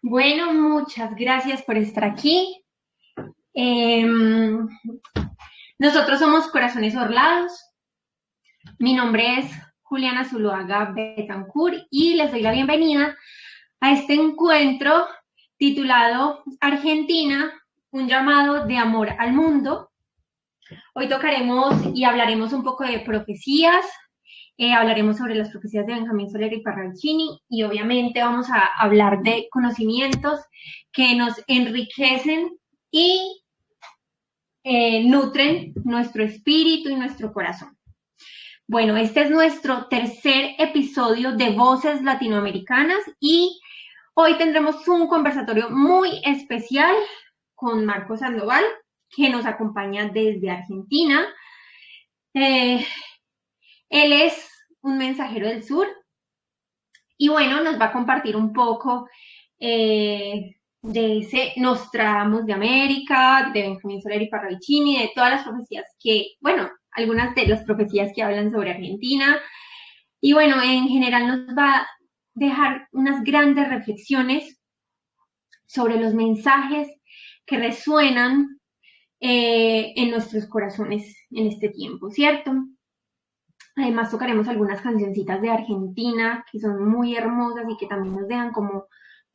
Bueno, muchas gracias por estar aquí. Em, Nosotros somos Corazones Orlados. Mi nombre es Juliana Zuluaga Betancourt y les doy la bienvenida a este encuentro titulado Argentina, un llamado de amor al mundo. Hoy tocaremos y hablaremos un poco de profecías, hablaremos sobre las profecías de Benjamín Soler y Parravicini y obviamente vamos a hablar de conocimientos que nos enriquecen y nutren nuestro espíritu y nuestro corazón. Bueno, este es nuestro tercer episodio de Voces Latinoamericanas y hoy tendremos un conversatorio muy especial con Marco Sandoval, que nos acompaña desde Argentina. Eh, Él es un mensajero del sur y bueno, nos va a compartir un poco de ese Nostradamus de América, de Benjamín Soler y Parravicini, de todas las profecías que, bueno, algunas de las profecías que hablan sobre Argentina. Y bueno, en general nos va a dejar unas grandes reflexiones sobre los mensajes que resuenan en nuestros corazones en este tiempo, ¿cierto? Además tocaremos algunas cancioncitas de Argentina que son muy hermosas y que también nos dejan como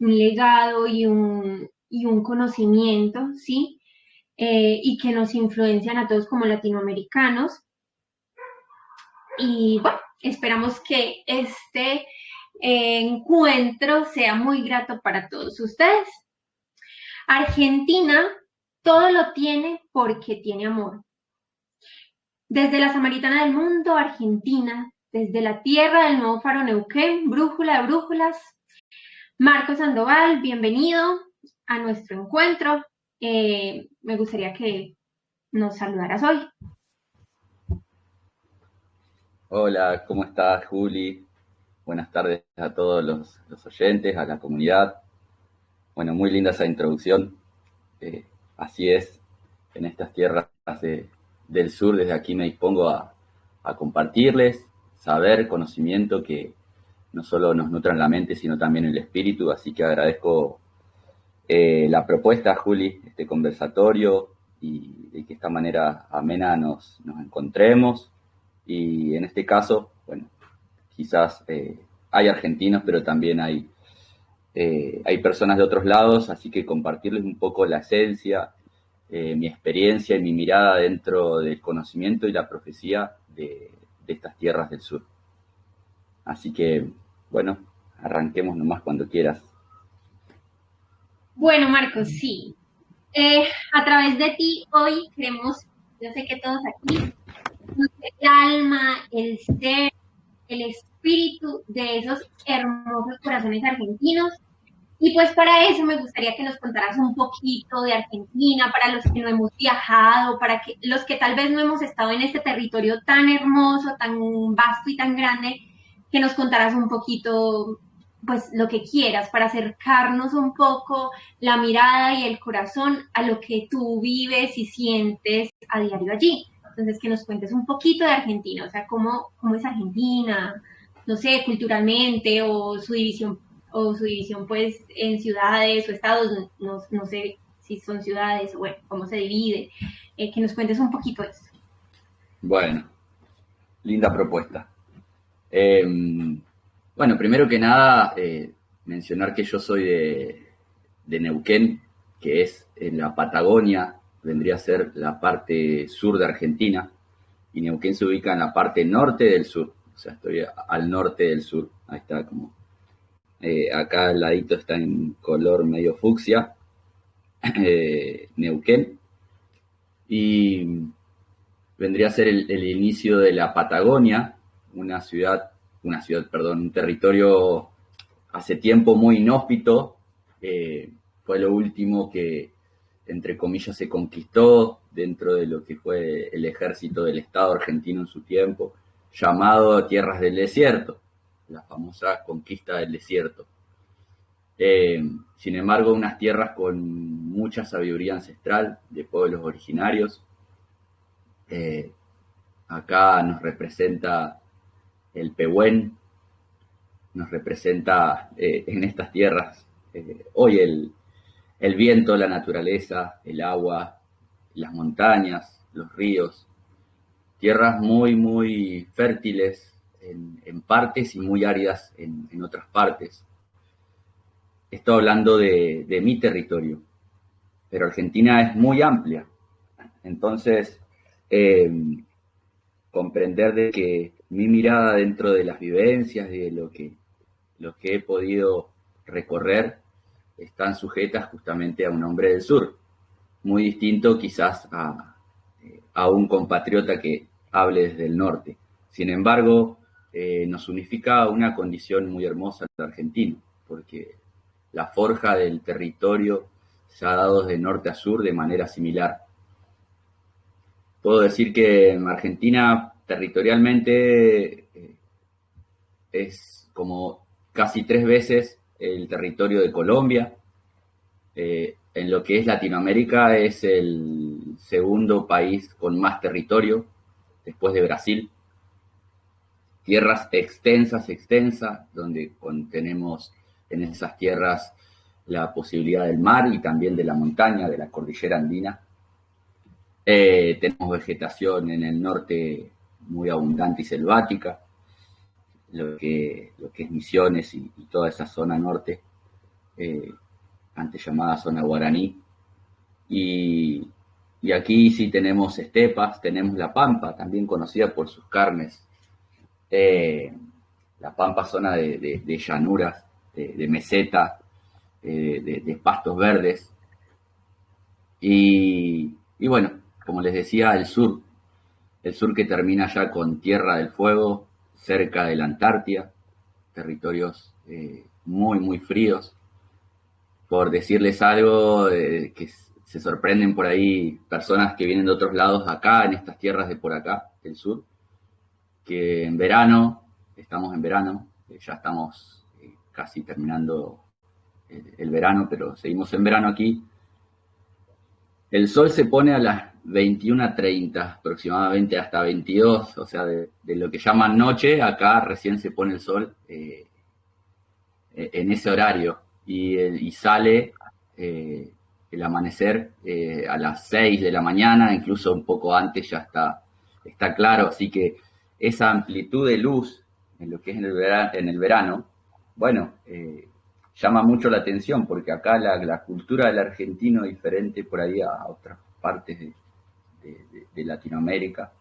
un legado y un conocimiento, ¿sí? Y que nos influencian a todos como latinoamericanos. Y bueno, esperamos que este encuentro sea muy grato para todos ustedes. Argentina todo lo tiene porque tiene amor. Desde la Samaritana del Mundo, Argentina, desde la tierra del nuevo faro Neuquén, brújula de brújulas. Marco Sandoval, bienvenido a nuestro encuentro. Me gustaría que nos saludaras hoy. Hola, ¿cómo estás, Juli? Buenas tardes a todos los oyentes, a la comunidad. Bueno, muy linda esa introducción. Así es, en estas tierras del sur, desde aquí me dispongo a compartirles saber, conocimiento que no solo nos nutran la mente, sino también el espíritu. Así que agradezco la propuesta, Juli, este conversatorio y de que esta manera amena nos encontremos. Y en este caso, bueno, quizás hay argentinos, pero también hay personas de otros lados, así que compartirles un poco la esencia, mi experiencia y mi mirada dentro del conocimiento y la profecía de estas tierras del sur. Así que, bueno, arranquemos nomás cuando quieras. Bueno, Marcos, sí. A través de ti hoy queremos, yo sé que todos aquí, el alma, el ser, el espíritu de esos hermosos corazones argentinos. Y pues para eso me gustaría que nos contaras un poquito de Argentina, para los que no hemos viajado, para que los que tal vez no hemos estado en este territorio tan hermoso, tan vasto y tan grande, que nos contaras un poquito, pues lo que quieras, para acercarnos un poco la mirada y el corazón a lo que tú vives y sientes a diario allí. Entonces, que nos cuentes un poquito de Argentina, o sea, cómo es Argentina, no sé, culturalmente o su división pues en ciudades o estados, no sé si son ciudades o bueno, cómo se divide, que nos cuentes un poquito de esto. Bueno, linda propuesta. Eh, bueno, primero que nada, mencionar que yo soy de Neuquén, que es en la Patagonia, vendría a ser la parte sur de Argentina, y Neuquén se ubica en la parte norte del sur, o sea, estoy al norte del sur, ahí está como, acá al ladito está en color medio fucsia, Neuquén, y vendría a ser el inicio de la Patagonia, perdón, un territorio hace tiempo muy inhóspito, fue lo último que, entre comillas, se conquistó dentro de lo que fue el ejército del Estado argentino en su tiempo, llamado Tierras del Desierto, la famosa conquista del desierto. Sin embargo, unas tierras con mucha sabiduría ancestral de pueblos originarios. Eh, Acá nos representa el Pehuen, nos representa en estas tierras Hoy el viento, la naturaleza, el agua, las montañas, los ríos, tierras muy, muy fértiles en partes y muy áridas en otras partes. Estoy hablando de mi territorio, pero Argentina es muy amplia. Entonces, comprender de que mi mirada dentro de las vivencias, de lo que he podido recorrer, están sujetas justamente a un hombre del sur, muy distinto quizás a un compatriota que hable desde el norte. Sin embargo, nos unifica una condición muy hermosa al argentino, porque la forja del territorio se ha dado de norte a sur de manera similar. Puedo decir que en Argentina territorialmente es como casi 3 veces el territorio de Colombia. En lo que es Latinoamérica es el segundo país con más territorio, después de Brasil. Tierras extensas, donde tenemos en esas tierras la posibilidad del mar y también de la montaña, de la cordillera andina. Tenemos vegetación en el norte muy abundante y selvática, lo que es Misiones y toda esa zona norte, antes llamada zona guaraní. Y aquí sí tenemos estepas, tenemos la Pampa, también conocida por sus carnes. La Pampa, zona de llanuras, de meseta, de pastos verdes. Y bueno, como les decía, el sur que termina ya con Tierra del Fuego, cerca de la Antártida, territorios muy, muy fríos. Por decirles algo, que se sorprenden por ahí personas que vienen de otros lados acá, en estas tierras de por acá, del sur, que en verano, estamos en verano, ya estamos casi terminando el verano, pero seguimos en verano aquí. El sol se pone a las 21:30 aproximadamente, hasta 22, o sea, de lo que llaman noche, acá recién se pone el sol en ese horario, y sale el amanecer a las 6 de la mañana, incluso un poco antes ya está claro, así que esa amplitud de luz en lo que es en el verano, bueno, llama mucho la atención, porque acá la cultura del argentino es diferente por ahí a otras partes de Latinoamérica.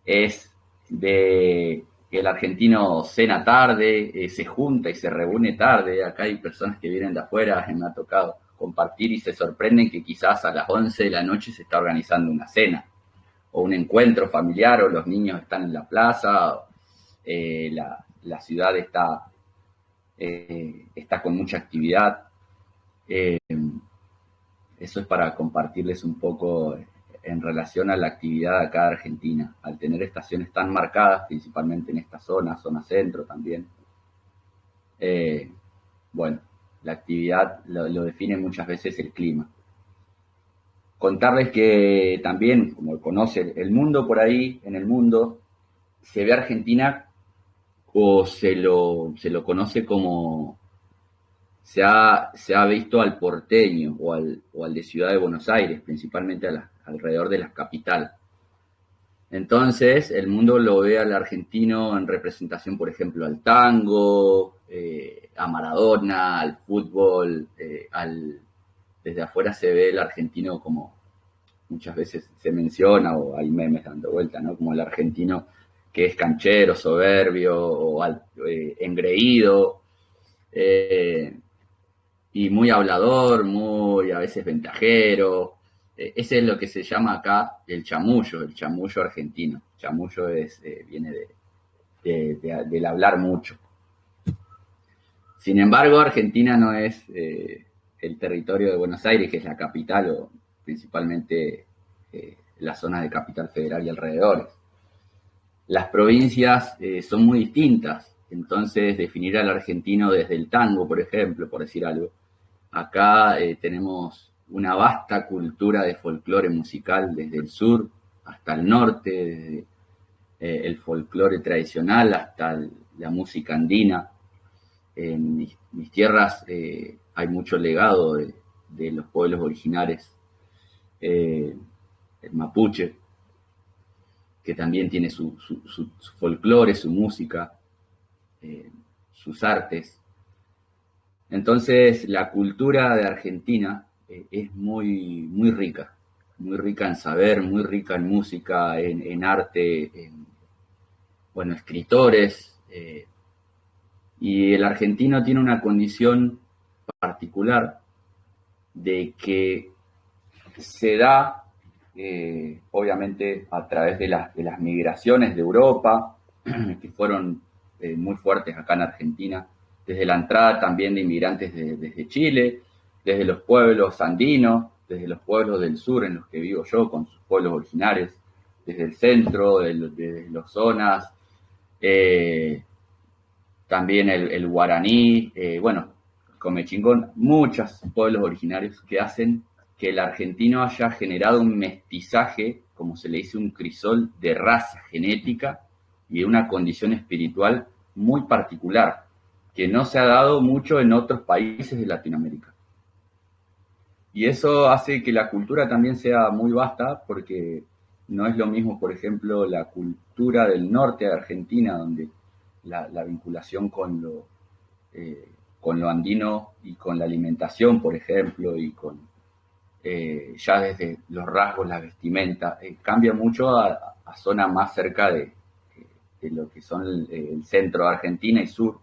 Es de que el argentino cena tarde, se junta y se reúne tarde. Acá hay personas que vienen de afuera, me ha tocado compartir y se sorprenden que quizás a las 11 de la noche se está organizando una cena o un encuentro familiar, o los niños están en la plaza, la ciudad está con mucha actividad. Eso es para compartirles un poco en relación a la actividad acá de Argentina, al tener estaciones tan marcadas, principalmente en esta zona centro también. Bueno, la actividad lo define muchas veces el clima. Contarles que también, como conocen el mundo por ahí, en el mundo se ve Argentina, o se lo conoce como, se ha visto al porteño o al de Ciudad de Buenos Aires, principalmente alrededor de la capital. Entonces, el mundo lo ve al argentino en representación, por ejemplo, al tango, a Maradona, al fútbol. Desde afuera se ve el argentino como muchas veces se menciona, o hay memes dando vuelta, ¿no? Como el argentino que es canchero, soberbio o engreído, y muy hablador, muy a veces ventajero. Ese es lo que se llama acá el chamullo argentino. Chamullo viene del hablar mucho. Sin embargo, Argentina no es el territorio de Buenos Aires, que es la capital, o principalmente las zonas de Capital Federal y alrededores. Las provincias son muy distintas, entonces definir al argentino desde el tango, por ejemplo, por decir algo. Acá tenemos una vasta cultura de folclore musical desde el sur hasta el norte, desde el folclore tradicional hasta la música andina. En mis tierras hay mucho legado de los pueblos originarios, el mapuche, que también tiene su folclore, su música, sus artes. Entonces, la cultura de Argentina es muy rica en saber, muy rica en música, en arte, bueno, escritores. Y el argentino tiene una condición particular de que se da, obviamente, a través de las migraciones de Europa, que fueron muy fuertes acá en Argentina, desde la entrada también de inmigrantes desde Chile, desde los pueblos andinos, desde los pueblos del sur en los que vivo yo, con sus pueblos originarios, desde el centro, de las zonas, también el guaraní, bueno, comechingón, muchos pueblos originarios que hacen que el argentino haya generado un mestizaje, como se le dice, un crisol de raza genética y de una condición espiritual muy particular, que no se ha dado mucho en otros países de Latinoamérica. Y eso hace que la cultura también sea muy vasta, porque no es lo mismo, por ejemplo, la cultura del norte de Argentina, donde la vinculación con lo andino y con la alimentación, por ejemplo, y con ya desde los rasgos, la vestimenta, cambia mucho a zonas más cerca de lo que son el centro de Argentina y sur.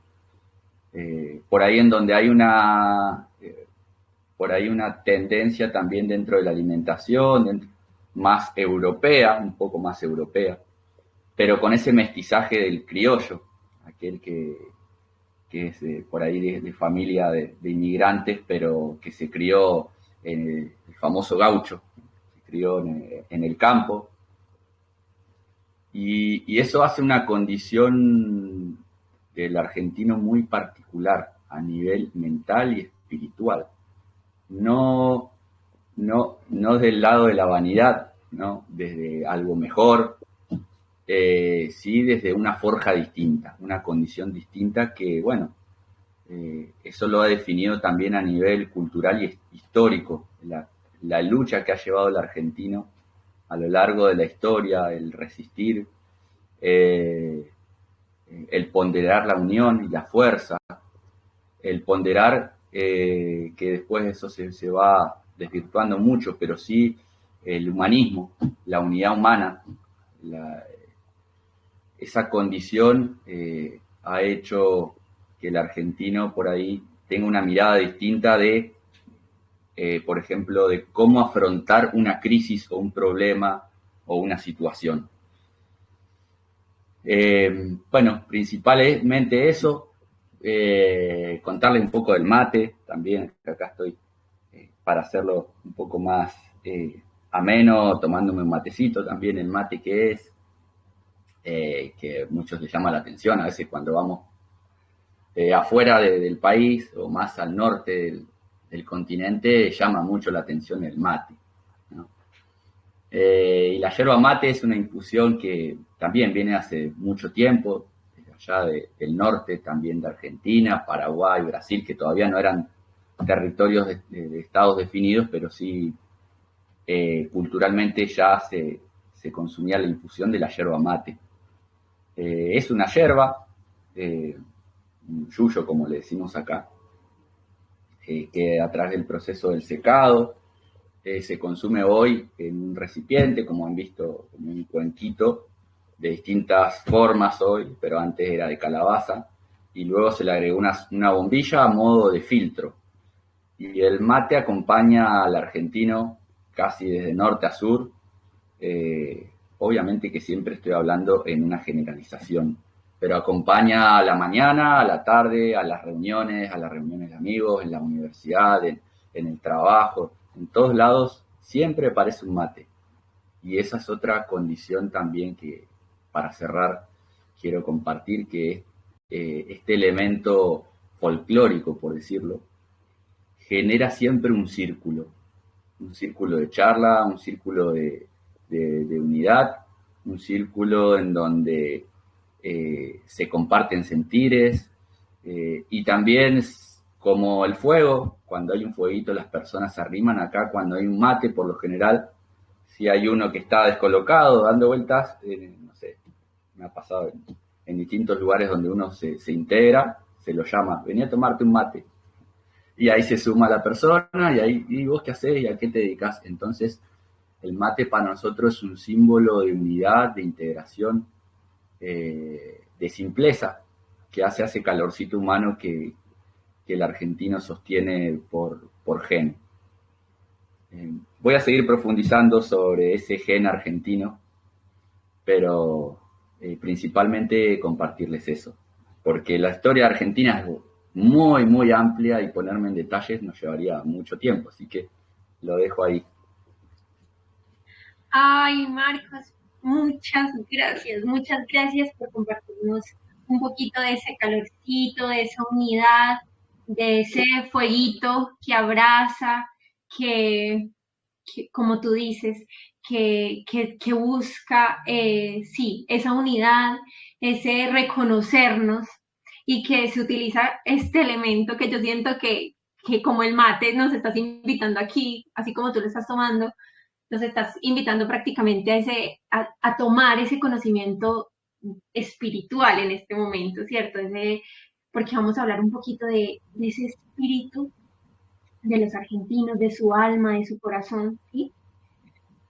Por ahí en donde hay por ahí una tendencia también dentro de la alimentación, más europea, un poco más europea, pero con ese mestizaje del criollo, aquel que es por ahí de familia de inmigrantes, pero que se crió en el famoso gaucho, se crió en el campo, y eso hace una condición del argentino muy particular a nivel mental y espiritual. No del lado de la vanidad, ¿no? Desde algo mejor, sí desde una forja distinta, una condición distinta que, bueno, eso lo ha definido también a nivel cultural y histórico, la lucha que ha llevado el argentino a lo largo de la historia, el resistir, el ponderar la unión y la fuerza, el ponderar que después eso se va desvirtuando mucho, pero sí el humanismo, la unidad humana, esa condición ha hecho que el argentino por ahí tenga una mirada distinta de, por ejemplo, de cómo afrontar una crisis o un problema o una situación. Bueno, principalmente eso, contarle un poco del mate también, que acá estoy para hacerlo un poco más ameno, tomándome un matecito también, el mate que es, que muchos les llama la atención a veces cuando vamos afuera del país o más al norte del continente, llama mucho la atención el mate, ¿no? Y la yerba mate es una infusión que también viene hace mucho tiempo, desde allá del norte, también de Argentina, Paraguay, Brasil, que todavía no eran territorios de estados definidos, pero sí culturalmente ya se consumía la infusión de la yerba mate. Es una yerba, un yuyo como le decimos acá, que a través del proceso del secado se consume hoy en un recipiente, como han visto, como un cuenquito, de distintas formas hoy, pero antes era de calabaza, y luego se le agregó una bombilla a modo de filtro. Y el mate acompaña al argentino casi desde norte a sur, obviamente que siempre estoy hablando en una generalización, pero acompaña a la mañana, a la tarde, a las reuniones de amigos, en la universidad, en el trabajo, en todos lados siempre aparece un mate. Y esa es otra condición también que, para cerrar, quiero compartir, que es este elemento folclórico, por decirlo, genera siempre un círculo de charla, un círculo de unidad, un círculo en donde se comparten sentires, Y también como el fuego, cuando hay un fueguito las personas se arriman. Acá cuando hay un mate, por lo general, si hay uno que está descolocado, dando vueltas, no sé, me ha pasado en distintos lugares donde uno se integra, se lo llama, vení a tomarte un mate. Y ahí se suma la persona, y ahí, ¿y vos qué hacés? ¿Y a qué te dedicas? Entonces, el mate para nosotros es un símbolo de unidad, de integración, de simpleza, que hace ese calorcito humano que el argentino sostiene por gen. Voy a seguir profundizando sobre ese gen argentino, pero principalmente compartirles eso, porque la historia argentina es muy, muy amplia y ponerme en detalles nos llevaría mucho tiempo, así que lo dejo ahí. Ay, Marcos, muchas gracias por compartirnos un poquito de ese calorcito, de esa unidad, de ese fueguito que abraza, que, como tú dices, que busca, sí, esa unidad, ese reconocernos y que se utiliza este elemento que yo siento que como el mate nos estás invitando aquí, así como tú lo estás tomando, nos estás invitando prácticamente a tomar ese conocimiento espiritual en este momento, ¿cierto? Porque vamos a hablar un poquito de ese espíritu de los argentinos, de su alma, de su corazón, ¿sí?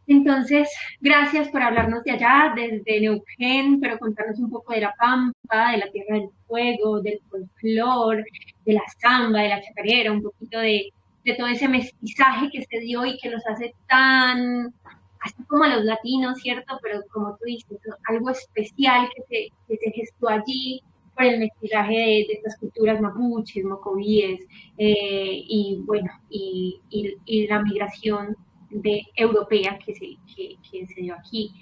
Entonces, gracias por hablarnos de allá, desde Neuquén, pero contarnos un poco de la Pampa, de la Tierra del Fuego, del folclor, de la samba, de la chacarera, un poquito de todo ese mestizaje que se dio y que los hace tan, así como a los latinos, ¿cierto? Pero como tú dices, ¿no? Algo especial que se gestó allí por el mestizaje de estas culturas mapuches, mocovíes, y bueno, y la migración europea que se dio aquí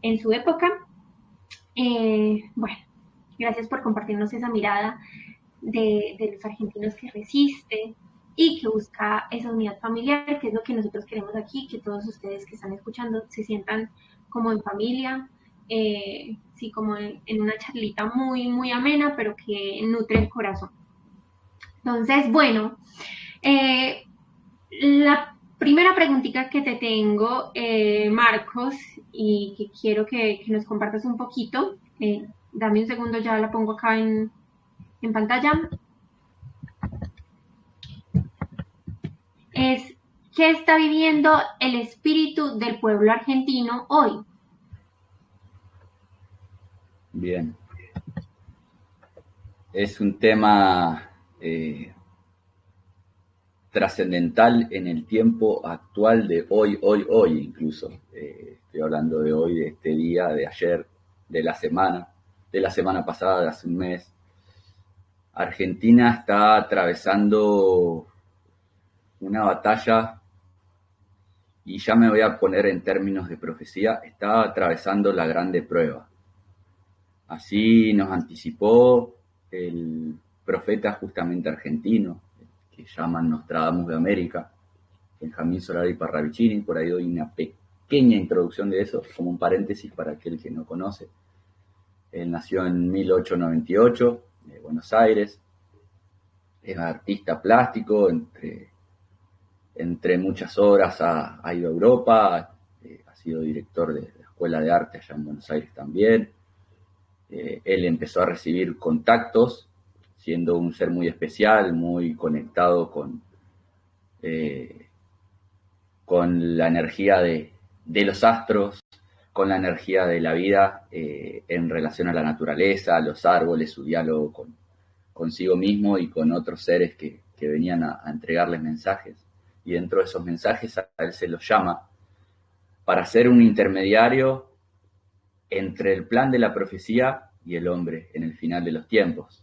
en su época. Bueno, gracias por compartirnos esa mirada de los argentinos que resisten y que busca esa unidad familiar, que es lo que nosotros queremos aquí, que todos ustedes que están escuchando se sientan como en familia, sí, como en una charlita muy, muy amena, pero que nutre el corazón. Entonces, bueno, la primera preguntita que te tengo, Marcos, y que quiero que nos compartas un poquito, dame un segundo, ya la pongo acá en pantalla, es ¿qué está viviendo el espíritu del pueblo argentino hoy? Bien, es un tema trascendental en el tiempo actual de hoy incluso. Estoy hablando de hoy, de este día, de ayer, de la semana pasada, de hace un mes. Argentina está atravesando una batalla, y ya me voy a poner en términos de profecía, está atravesando la grande prueba. Así nos anticipó el profeta justamente argentino, que llaman Nostradamus de América, Benjamín Solari Parravicini. Por ahí doy una pequeña introducción de eso, como un paréntesis para aquel que no conoce. Él nació en 1898, en Buenos Aires, es artista plástico, entre muchas obras ha ido a Europa, ha sido director de la Escuela de Arte allá en Buenos Aires también. Él empezó a recibir contactos, siendo un ser muy especial, muy conectado con la energía de los astros, con la energía de la vida en relación a la naturaleza, a los árboles, su diálogo consigo mismo y con otros seres que venían a entregarles mensajes. Y dentro de esos mensajes a él se los llama para ser un intermediario entre el plan de la profecía y el hombre en el final de los tiempos.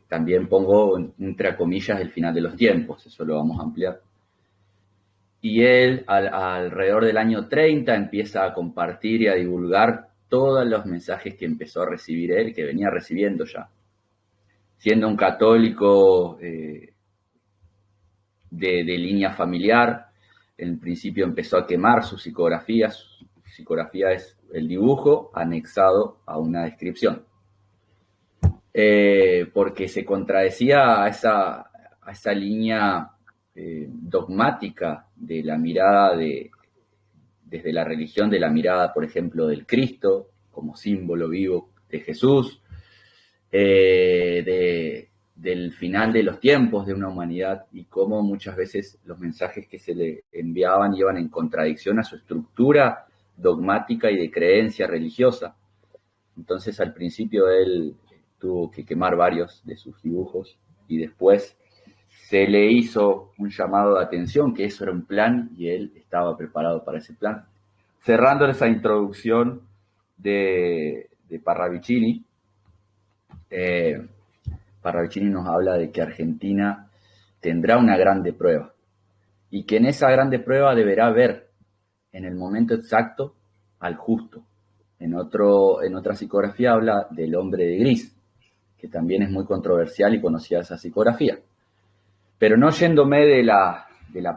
También pongo entre comillas el final de los tiempos, eso lo vamos a ampliar. Y él alrededor del año 30 empieza a compartir y a divulgar todos los mensajes que empezó a recibir él, que venía recibiendo ya. Siendo un católico de línea familiar, en principio empezó a quemar sus psicografías. Su psicografía es el dibujo anexado a una descripción. porque se contradecía a esa línea dogmática de la mirada desde la religión, de la mirada, por ejemplo, del Cristo como símbolo vivo de Jesús, del final de los tiempos de una humanidad y cómo muchas veces los mensajes que se le enviaban iban en contradicción a su estructura dogmática y de creencia religiosa. Entonces al principio él tuvo que quemar varios de sus dibujos y después se le hizo un llamado de atención, que eso era un plan y él estaba preparado para ese plan. Cerrando esa introducción de Parravicini, Parravicini nos habla de que Argentina tendrá una grande prueba y que en esa grande prueba deberá ver en el momento exacto al justo. En otra psicografía habla del hombre de gris, que también es muy controversial y conocida esa psicografía. Pero no yéndome de la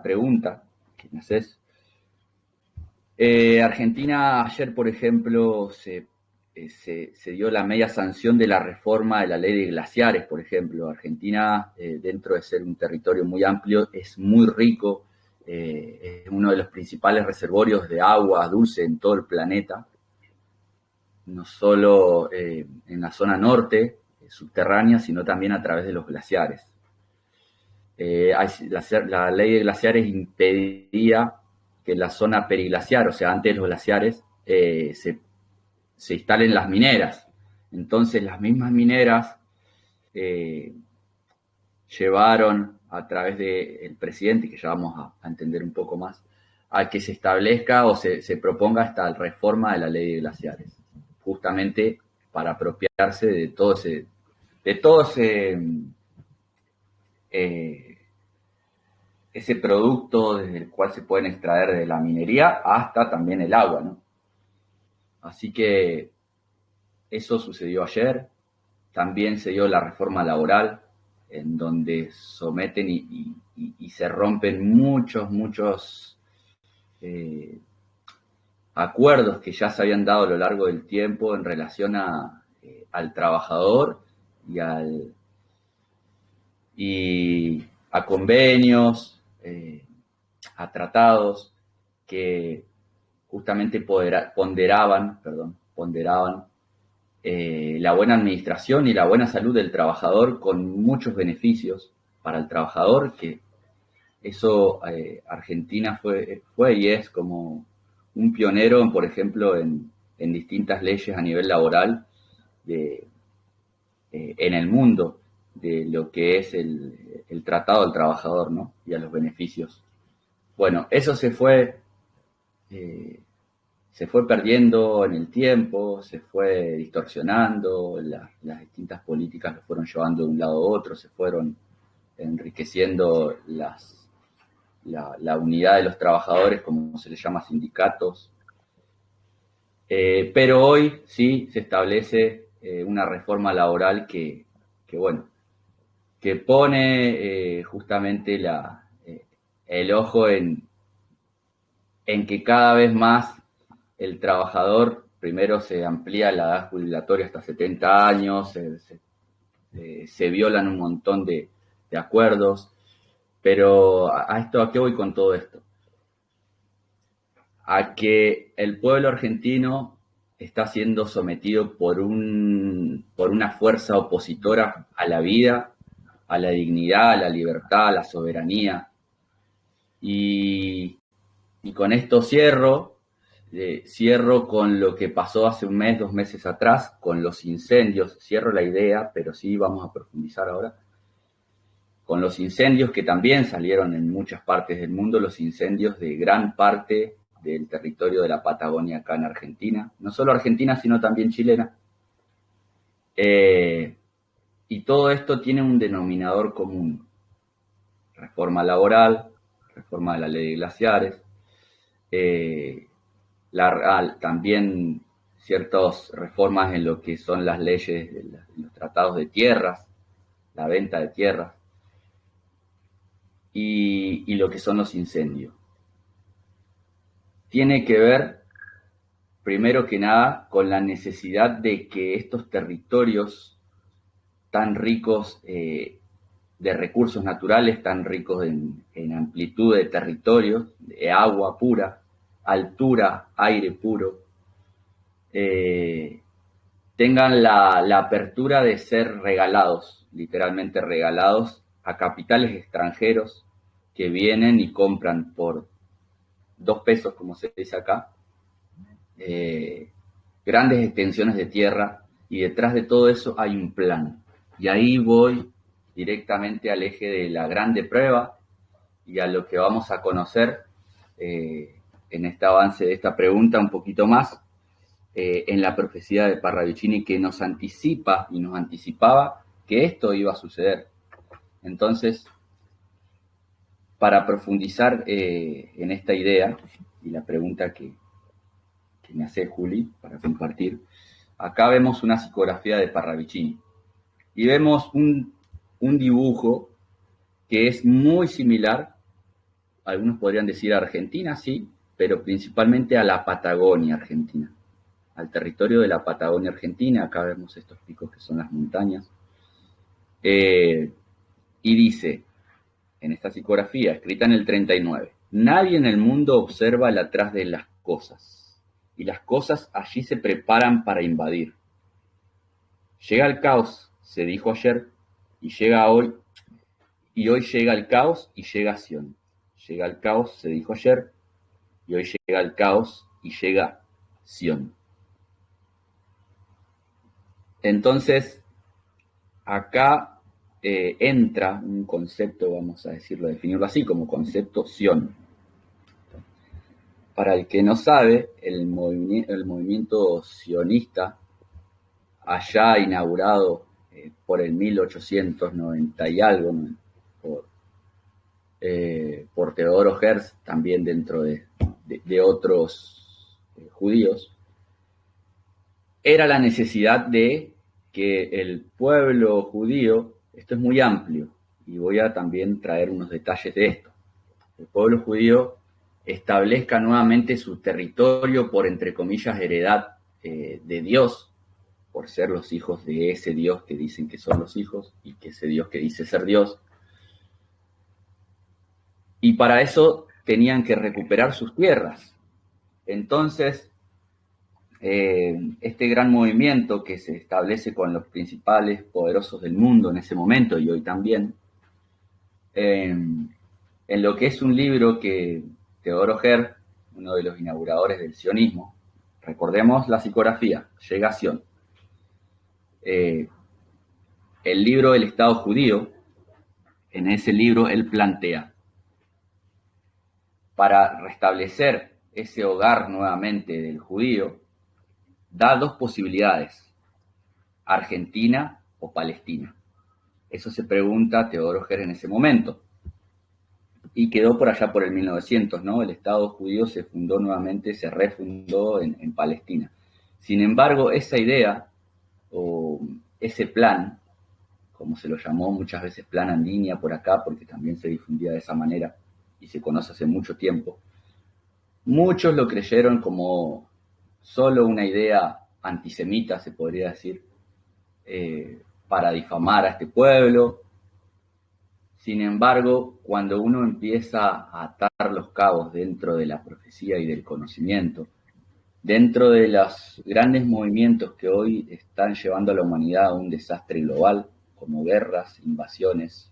pregunta que me haces, Argentina ayer, por ejemplo, se dio la media sanción de la reforma de la ley de glaciares, por ejemplo. Argentina, dentro de ser un territorio muy amplio, es muy rico, es uno de los principales reservorios de agua dulce en todo el planeta, no solo en la zona norte, subterránea, sino también a través de los glaciares. La ley de glaciares impedía que en la zona periglaciar, o sea, antes de los glaciares, se instalen las mineras. Entonces las mismas mineras llevaron a través del presidente, que ya vamos a entender un poco más, a que se establezca o se proponga esta reforma de la ley de glaciares, justamente para apropiarse de todo ese producto desde el cual se pueden extraer de la minería hasta también el agua, ¿no? Así que eso sucedió ayer. También se dio la reforma laboral, en donde someten y se rompen muchos acuerdos que ya se habían dado a lo largo del tiempo en relación al trabajador y a convenios, a tratados que justamente ponderaban la buena administración y la buena salud del trabajador, con muchos beneficios para el trabajador, que eso Argentina fue y es como un pionero, por ejemplo, en distintas leyes a nivel laboral en el mundo, de lo que es el tratado del trabajador, ¿no? Y a los beneficios. Bueno, eso se fue perdiendo en el tiempo, se fue distorsionando, las distintas políticas lo fueron llevando de un lado a otro, se fueron enriqueciendo la unidad de los trabajadores, como se les llama, sindicatos. Pero hoy sí se establece una reforma laboral que pone justamente el ojo en que cada vez más el trabajador, primero se amplía la edad jubilatoria hasta 70 años, se violan un montón de acuerdos, pero ¿a qué voy con todo esto? A que el pueblo argentino está siendo sometido por una fuerza opositora a la vida, a la dignidad, a la libertad, a la soberanía. Y con esto cierro con lo que pasó hace un mes, 2 meses atrás, con los incendios. Cierro la idea, pero sí vamos a profundizar ahora. Con los incendios que también salieron en muchas partes del mundo, los incendios de gran parte del territorio de la Patagonia acá en Argentina. No solo Argentina, sino también chilena. Y todo esto tiene un denominador común. Reforma laboral, reforma de la ley de glaciares, también ciertas reformas en lo que son las leyes de los tratados de tierras, la venta de tierras, y lo que son los incendios. Tiene que ver, primero que nada, con la necesidad de que estos territorios tan ricos de recursos naturales, tan ricos en amplitud de territorio, de agua pura, altura, aire puro, tengan la apertura de ser regalados, literalmente regalados a capitales extranjeros que vienen y compran por 2 pesos, como se dice acá, grandes extensiones de tierra, y detrás de todo eso hay un plan. Y ahí voy directamente al eje de la grande prueba y a lo que vamos a conocer en este avance de esta pregunta un poquito más, en la profecía de Parravicini, que nos anticipa y nos anticipaba que esto iba a suceder. Entonces, para profundizar en esta idea y la pregunta que me hace Juli para compartir, acá vemos una psicografía de Parravicini y vemos un dibujo que es muy similar, algunos podrían decir a Argentina, sí, pero principalmente a la Patagonia Argentina, al territorio de la Patagonia Argentina. Acá vemos estos picos que son las montañas. Y dice, en esta psicografía, escrita en el 39, nadie en el mundo observa el atrás de las cosas, y las cosas allí se preparan para invadir. Llega el caos, se dijo ayer, y llega hoy, y hoy llega el caos y llega Sion. Llega el caos, se dijo ayer, y hoy llega el caos y llega Sion. Entonces, acá entra un concepto, vamos a decirlo, definirlo así, como concepto Sion. Para el que no sabe, el movimiento sionista, allá inaugurado por el 1890 y algo, ¿no? por Teodoro Herz, también dentro de otros judíos, era la necesidad de que el pueblo judío, esto es muy amplio, y voy a también traer unos detalles de esto, el pueblo judío establezca nuevamente su territorio por, entre comillas, heredad de Dios, por ser los hijos de ese Dios que dicen que son los hijos, y que ese Dios que dice ser Dios. Y para eso tenían que recuperar sus tierras. Entonces, este gran movimiento que se establece con los principales poderosos del mundo en ese momento, y hoy también, en lo que es un libro que Teodoro Herz, uno de los inauguradores del sionismo, recordemos la psicografía, llega a Sion. El libro El Estado Judío, en ese libro él plantea, para restablecer ese hogar nuevamente del judío, da 2 posibilidades, Argentina o Palestina. Eso se pregunta Teodoro Herz en ese momento. Y quedó por allá por el 1900, ¿no? El Estado judío se fundó nuevamente, se refundó en Palestina. Sin embargo, esa idea o ese plan, como se lo llamó muchas veces plan Andinia por acá, porque también se difundía de esa manera y se conoce hace mucho tiempo, muchos lo creyeron como solo una idea antisemita, se podría decir, para difamar a este pueblo. Sin embargo, cuando uno empieza a atar los cabos dentro de la profecía y del conocimiento, dentro de los grandes movimientos que hoy están llevando a la humanidad a un desastre global, como guerras, invasiones,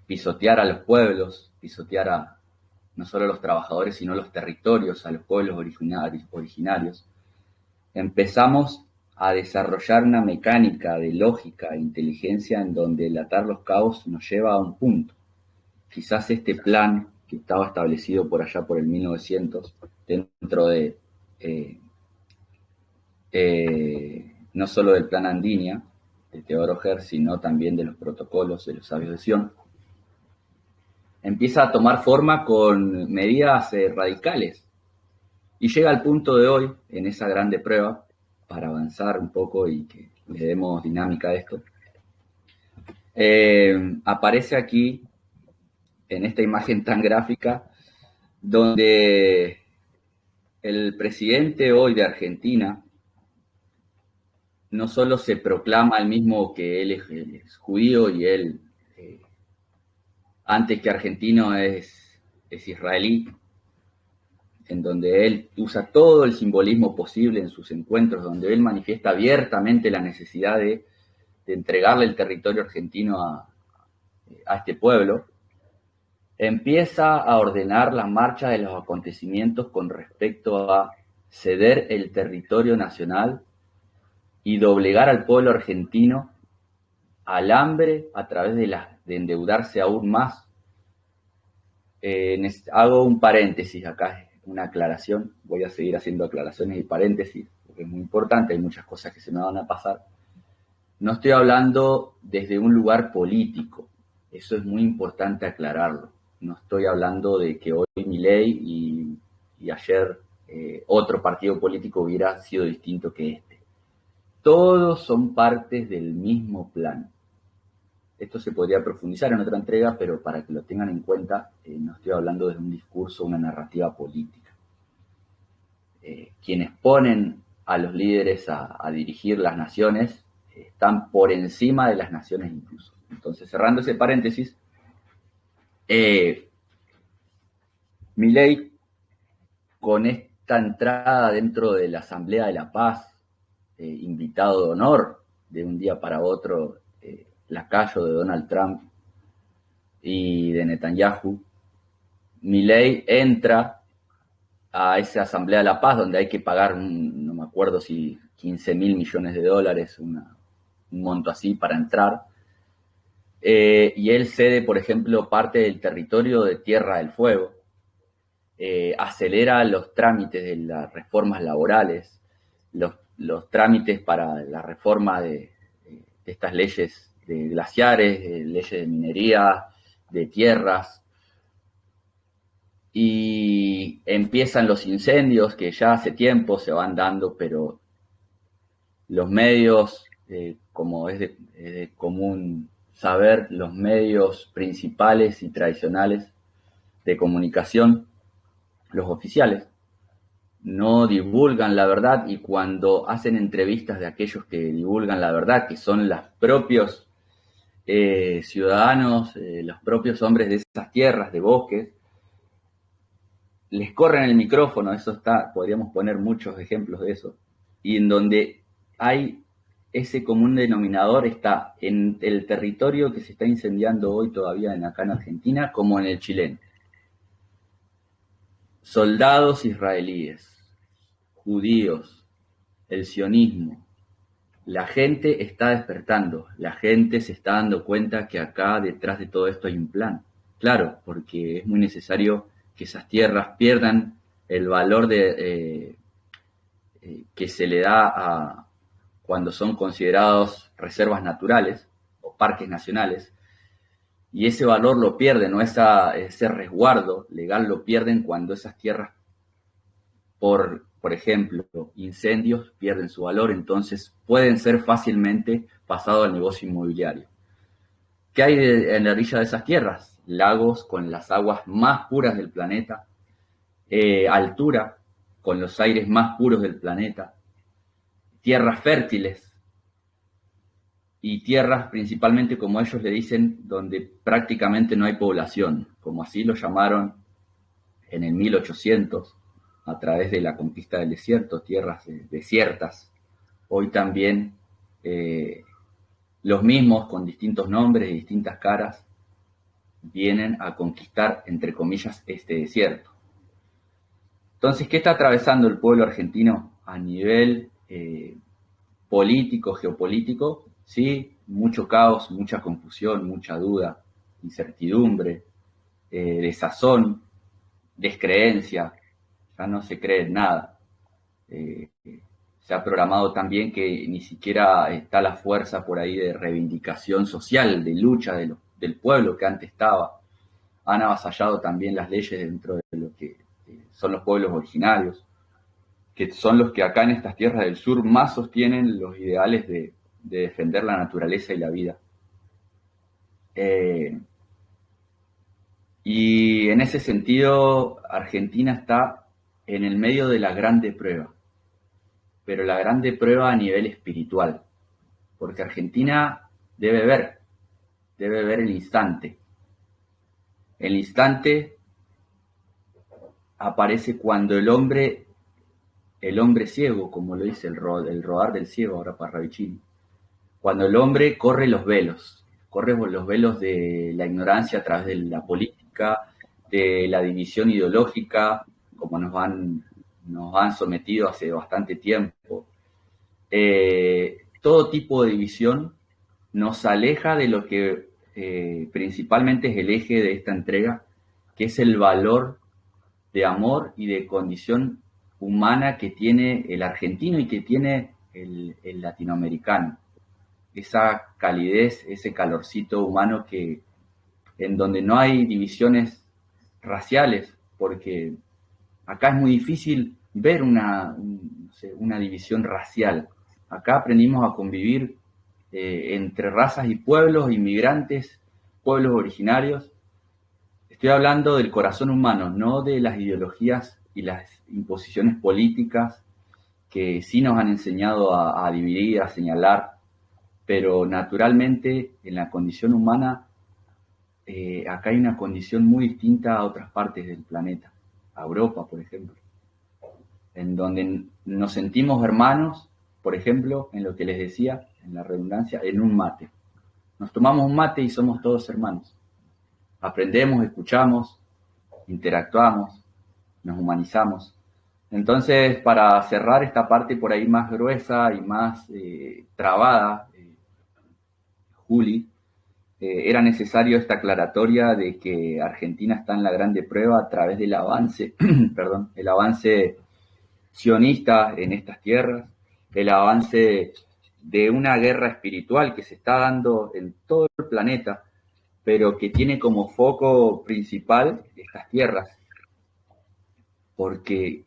pisotear a los pueblos, pisotear a no solo a los trabajadores, sino a los territorios, a los pueblos originarios, empezamos a desarrollar una mecánica de lógica e inteligencia en donde el atar los cabos nos lleva a un punto. Quizás este plan que estaba establecido por allá por el 1900, dentro de no solo del plan Andinia, de Teodoro Herz, sino también de los protocolos de los sabios de Sion, empieza a tomar forma con medidas radicales y llega al punto de hoy, en esa grande prueba, para avanzar un poco y que le demos dinámica a esto, aparece aquí, en esta imagen tan gráfica, donde el presidente hoy de Argentina no solo se proclama el mismo que él es judío y él, antes que argentino, es israelí, en donde él usa todo el simbolismo posible en sus encuentros, donde él manifiesta abiertamente la necesidad de entregarle el territorio argentino a este pueblo, empieza a ordenar la marcha de los acontecimientos con respecto a ceder el territorio nacional y doblegar al pueblo argentino al hambre a través de endeudarse aún más. Hago un paréntesis acá, una aclaración, voy a seguir haciendo aclaraciones y paréntesis, porque es muy importante, hay muchas cosas que se me van a pasar. No estoy hablando desde un lugar político, eso es muy importante aclararlo. No estoy hablando de que hoy Milei y ayer otro partido político hubiera sido distinto que este. Todos son partes del mismo plan. Esto se podría profundizar en otra entrega, pero para que lo tengan en cuenta, no estoy hablando de un discurso, una narrativa política. Quienes ponen a los líderes a dirigir las naciones están por encima de las naciones incluso. Entonces, cerrando ese paréntesis, Milei, con esta entrada dentro de la Asamblea de la Paz, invitado de honor de un día para otro, lacayo de Donald Trump y de Netanyahu, Milei entra a esa Asamblea de la Paz donde hay que pagar, no me acuerdo si 15.000 millones de dólares, un monto así para entrar, y él cede, por ejemplo, parte del territorio de Tierra del Fuego, acelera los trámites de las reformas laborales, los trámites para la reforma de estas leyes de glaciares, leyes de minería, de tierras, y empiezan los incendios que ya hace tiempo se van dando, pero los medios, como es de común saber, los medios principales y tradicionales de comunicación, los oficiales, no divulgan la verdad, y cuando hacen entrevistas de aquellos que divulgan la verdad, que son los propios ciudadanos, los propios hombres de esas tierras, de bosques, les corren el micrófono. Eso está, podríamos poner muchos ejemplos de eso, y en donde hay ese común denominador está en el territorio que se está incendiando hoy todavía acá en Argentina, como en el chileno. Soldados israelíes, judíos, el sionismo. La gente está despertando, la gente se está dando cuenta que acá detrás de todo esto hay un plan. Claro, porque es muy necesario que esas tierras pierdan el valor que se le da cuando son considerados reservas naturales o parques nacionales, y ese valor lo pierden, o ese resguardo legal lo pierden cuando esas tierras, por ejemplo, incendios, pierden su valor, entonces pueden ser fácilmente pasados al negocio inmobiliario. ¿Qué hay en la orilla de esas tierras? Lagos con las aguas más puras del planeta, altura con los aires más puros del planeta, tierras fértiles y tierras principalmente, como ellos le dicen, donde prácticamente no hay población, como así lo llamaron en el 1800, a través de la conquista del desierto, tierras desiertas. Hoy también los mismos, con distintos nombres y distintas caras, vienen a conquistar, entre comillas, este desierto. Entonces, ¿qué está atravesando el pueblo argentino a nivel político, geopolítico? Sí, mucho caos, mucha confusión, mucha duda, incertidumbre, desazón, descreencia. Ya no se cree en nada. Se ha programado también que ni siquiera está la fuerza por ahí de reivindicación social, de lucha del pueblo que antes estaba. Han avasallado también las leyes dentro de lo que son los pueblos originarios, que son los que acá en estas tierras del sur más sostienen los ideales de defender la naturaleza y la vida. Y en ese sentido, Argentina está en el medio de la grande prueba. pero la grande prueba a nivel espiritual, porque Argentina debe ver el instante. El instante aparece cuando el hombre ciego, como lo dice el rodar del ciego ahora para Ravicini, cuando el hombre corre los velos de la ignorancia a través de la política, de la división ideológica, como nos han sometido hace bastante tiempo. Todo tipo de división nos aleja de lo que principalmente es el eje de esta entrega, que es el valor de amor y de condición humana que tiene el argentino y que tiene el latinoamericano. Esa calidez, ese calorcito humano en donde no hay divisiones raciales, porque acá es muy difícil ver una división racial. Acá aprendimos a convivir entre razas y pueblos, inmigrantes, pueblos originarios. Estoy hablando del corazón humano, no de las ideologías y las imposiciones políticas que sí nos han enseñado a dividir, a señalar, pero naturalmente en la condición humana acá hay una condición muy distinta a otras partes del planeta, a Europa, por ejemplo, en donde nos sentimos hermanos, por ejemplo, en lo que les decía, en la redundancia, en un mate. Nos tomamos un mate y somos todos hermanos. Aprendemos, escuchamos, interactuamos, nos humanizamos. Entonces, para cerrar esta parte por ahí más gruesa y más trabada, Juli, era necesario esta aclaratoria de que Argentina está en la grande prueba a través del avance, el avance sionista en estas tierras, el avance de una guerra espiritual que se está dando en todo el planeta, pero que tiene como foco principal estas tierras, porque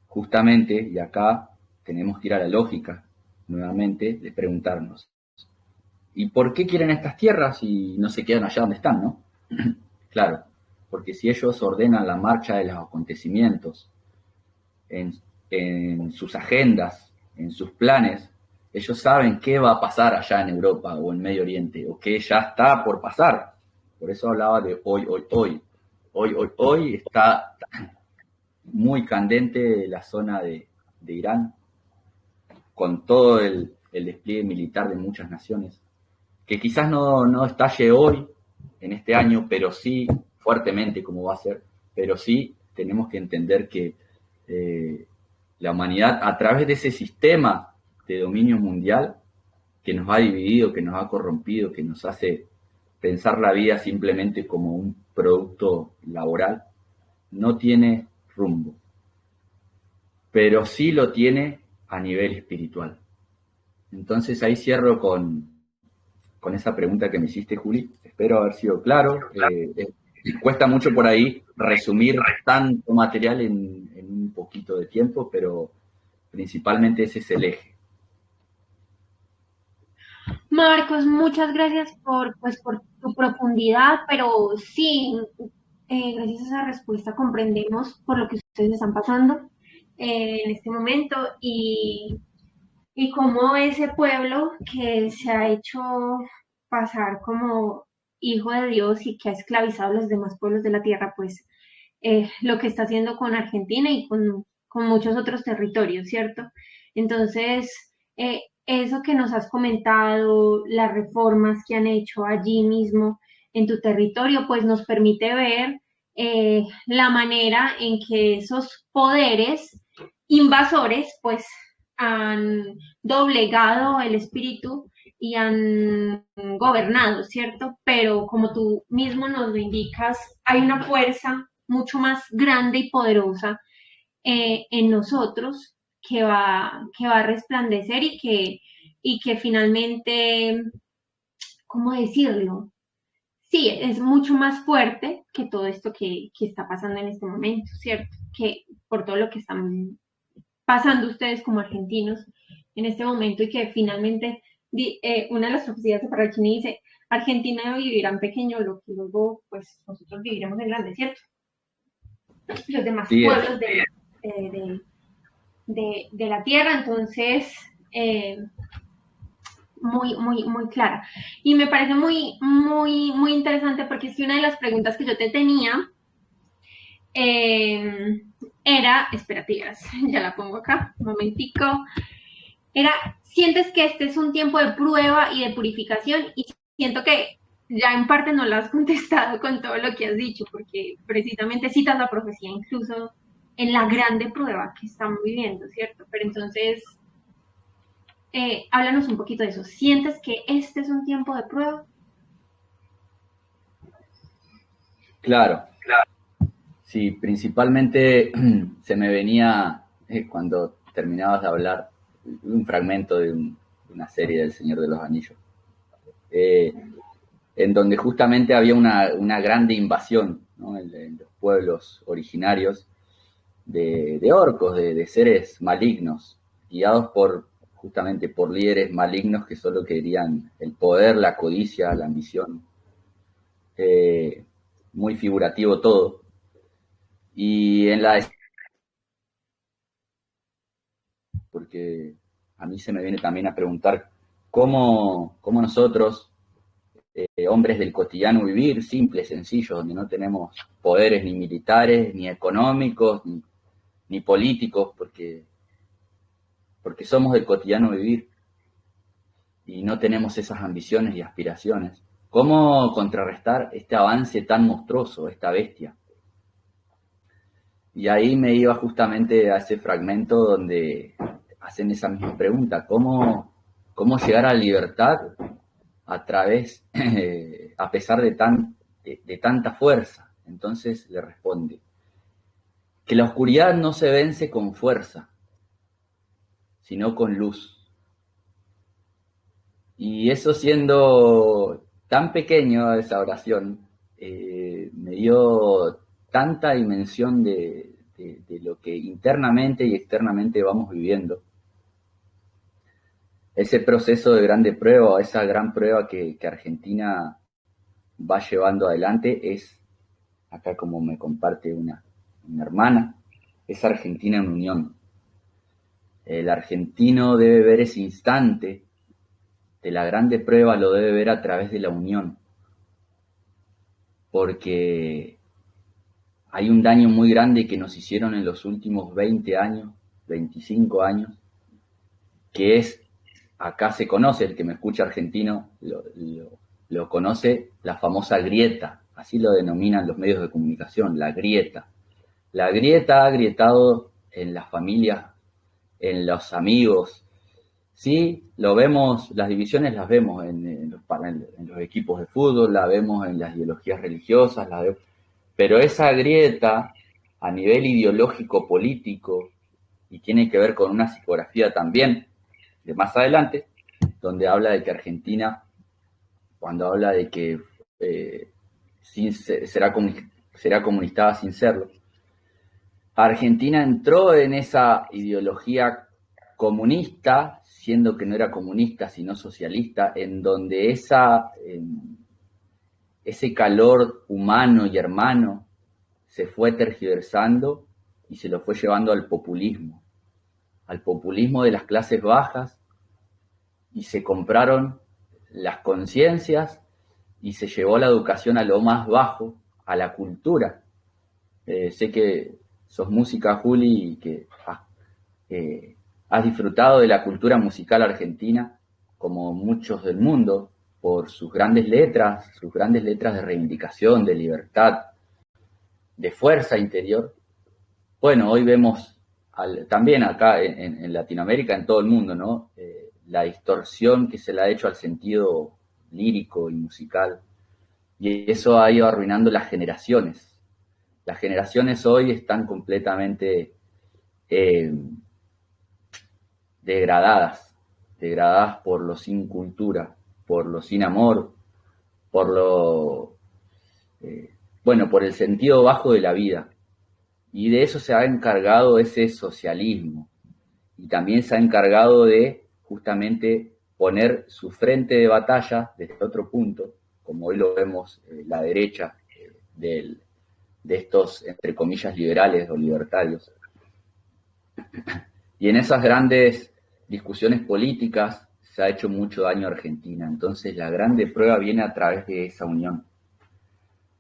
justamente, y acá tenemos que ir a la lógica nuevamente de preguntarnos, ¿y por qué quieren estas tierras y no se quedan allá donde están, no? Claro, porque si ellos ordenan la marcha de los acontecimientos en sus agendas, en sus planes, ellos saben qué va a pasar allá en Europa o en Medio Oriente, o qué ya está por pasar. Por eso hablaba de hoy. Hoy está muy candente la zona de Irán, con todo el despliegue militar de muchas naciones, que quizás no estalle hoy, en este año, pero sí fuertemente como va a ser, pero sí tenemos que entender que la humanidad, a través de ese sistema de dominio mundial que nos ha dividido, que nos ha corrompido, que nos hace pensar la vida simplemente como un producto laboral, no tiene rumbo, pero sí lo tiene a nivel espiritual. Entonces ahí cierro con esa pregunta que me hiciste, Juli. Espero haber sido claro. Cuesta mucho por ahí resumir tanto material en un poquito de tiempo, pero principalmente ese es el eje. Marcos, muchas gracias por tu profundidad, pero sí, gracias a esa respuesta comprendemos por lo que ustedes están pasando en este momento y cómo ese pueblo que se ha hecho pasar como hijo de Dios y que ha esclavizado a los demás pueblos de la tierra, pues lo que está haciendo con Argentina y con muchos otros territorios, ¿cierto? Entonces, eso que nos has comentado, las reformas que han hecho allí mismo en tu territorio, pues nos permite ver la manera en que esos poderes invasores, pues han doblegado el espíritu y han gobernado, ¿cierto? Pero como tú mismo nos lo indicas, hay una fuerza mucho más grande y poderosa en nosotros que va a resplandecer y que finalmente, ¿cómo decirlo? Sí, es mucho más fuerte que todo esto que está pasando en este momento, ¿cierto? Que por todo lo que están pasando ustedes como argentinos en este momento y que finalmente una de las profecías de Parrachini dice, Argentina vivirá en pequeño, lo que luego pues nosotros viviremos en grande, ¿cierto? Los demás Sí, pueblos de la Tierra, entonces muy clara. Y me parece muy interesante porque es que una de las preguntas que yo te tenía eh, era, espérate, ya la pongo acá, un momentico, era, ¿sientes que este es un tiempo de prueba y de purificación? Y siento que ya en parte no lo has contestado con todo lo que has dicho, porque precisamente citas la profecía incluso en la grande prueba que estamos viviendo, ¿cierto? Pero entonces, háblanos un poquito de eso. ¿Sientes que este es un tiempo de prueba? Claro, sí, principalmente se me venía, cuando terminabas de hablar, un fragmento de una serie del Señor de los Anillos, eh, en donde justamente había una grande invasión, ¿no? En los pueblos originarios de orcos, de seres malignos, guiados justamente por líderes malignos que solo querían el poder, la codicia, la ambición. Eh, Muy figurativo todo. Y en la porque a mí se me viene también a preguntar cómo nosotros, hombres del cotidiano vivir, simples, sencillos, donde no tenemos poderes ni militares, ni económicos, ni políticos, porque somos del cotidiano vivir y no tenemos esas ambiciones y aspiraciones. ¿Cómo contrarrestar este avance tan monstruoso, esta bestia? Y ahí me iba justamente a ese fragmento donde hacen esa misma pregunta, ¿cómo llegar a la libertad a través, a pesar de tanta fuerza? Entonces le responde, que la oscuridad no se vence con fuerza, sino con luz. Y eso siendo tan pequeño, esa oración, me dio tanta dimensión de lo que internamente y externamente vamos viviendo. Ese proceso de grande prueba, esa gran prueba que Argentina va llevando adelante es, acá como me comparte una hermana, es Argentina en unión. El argentino debe ver ese instante de la grande prueba, lo debe ver a través de la unión, porque hay un daño muy grande que nos hicieron en los últimos 20 años, 25 años, que es, acá se conoce, el que me escucha argentino lo conoce, la famosa grieta, así lo denominan los medios de comunicación, la grieta. La grieta ha agrietado en las familias, en los amigos. Sí, lo vemos, las divisiones las vemos en los equipos de fútbol, la vemos en las ideologías religiosas, pero esa grieta a nivel ideológico, político, y tiene que ver con una psicografía también de más adelante, donde habla de que Argentina, cuando habla de que será comunista sin serlo, Argentina entró en esa ideología comunista, siendo que no era comunista, sino socialista, en donde ese calor humano y hermano se fue tergiversando y se lo fue llevando al populismo de las clases bajas, y se compraron las conciencias y se llevó la educación a lo más bajo, a la cultura. Sé que sos música, Juli, y que has disfrutado de la cultura musical argentina, como muchos del mundo, por sus grandes letras de reivindicación, de libertad, de fuerza interior. Bueno, hoy vemos también acá en Latinoamérica, en todo el mundo, ¿no? La distorsión que se le ha hecho al sentido lírico y musical. Y eso ha ido arruinando las generaciones. Las generaciones hoy están completamente degradadas por lo sin cultura, por lo sin amor, por por el sentido bajo de la vida. Y de eso se ha encargado ese socialismo. Y también se ha encargado de justamente poner su frente de batalla desde otro punto, como hoy lo vemos la derecha de estos, entre comillas, liberales o libertarios. Y en esas grandes discusiones políticas se ha hecho mucho daño a Argentina. Entonces la grande prueba viene a través de esa unión.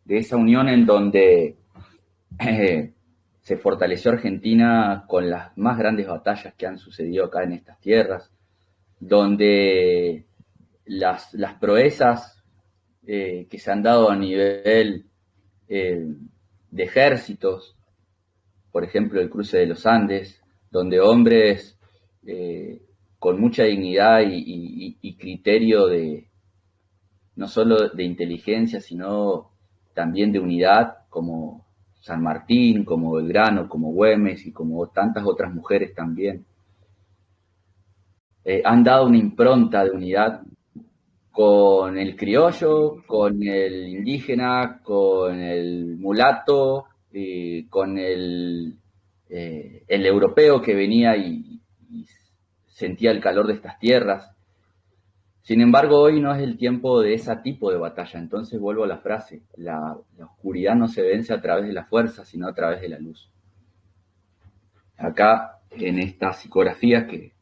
De esa unión en donde se fortaleció Argentina con las más grandes batallas que han sucedido acá en estas tierras, donde las proezas que se han dado a nivel de ejércitos, por ejemplo el cruce de los Andes, donde hombres con mucha dignidad y criterio de no solo de inteligencia, sino también de unidad, como San Martín, como Belgrano, como Güemes y como tantas otras mujeres también, han dado una impronta de unidad con el criollo, con el indígena, con el mulato, con el europeo que venía y sentía el calor de estas tierras. Sin embargo, hoy no es el tiempo de ese tipo de batalla. Entonces vuelvo a la frase, la oscuridad no se vence a través de la fuerza, sino a través de la luz. Acá, en esta psicografía que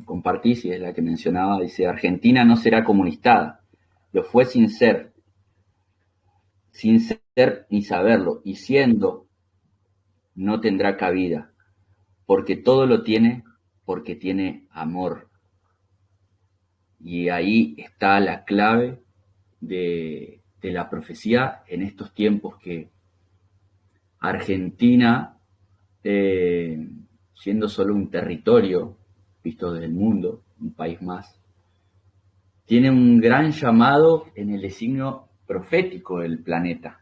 compartí, y es la que mencionaba, dice: Argentina no será comunistada, lo fue sin ser ni saberlo, y siendo, no tendrá cabida, porque todo lo tiene, porque tiene amor. Y ahí está la clave de la profecía en estos tiempos, que Argentina, siendo solo un territorio visto desde el mundo, un país más, tiene un gran llamado en el designio profético del planeta.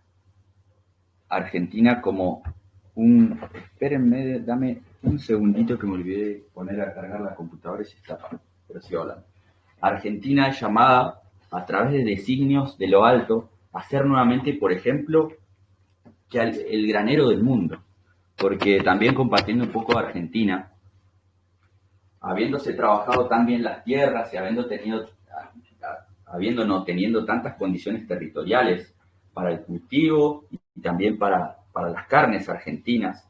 Argentina como un... Espérenme, dame un segundito que me olvidé de poner a cargar la computadora y se está, pero sí hablando. Argentina es llamada a través de designios de lo alto a ser nuevamente, por ejemplo, que el granero del mundo. Porque también, compartiendo un poco Argentina, habiéndose trabajado tan bien las tierras y teniendo tantas condiciones territoriales para el cultivo y también para las carnes argentinas,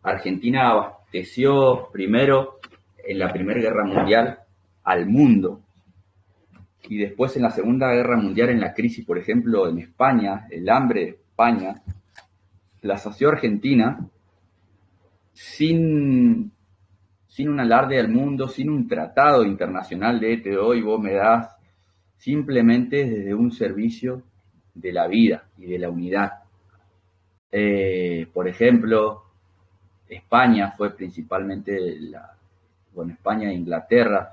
Argentina abasteció primero en la Primera Guerra Mundial al mundo, y después en la Segunda Guerra Mundial, en la crisis, por ejemplo, en España, el hambre de España, la sació Argentina sin un alarde al mundo, sin un tratado internacional de te doy, vos me das, simplemente desde un servicio de la vida y de la unidad. Por ejemplo, España fue principalmente España e Inglaterra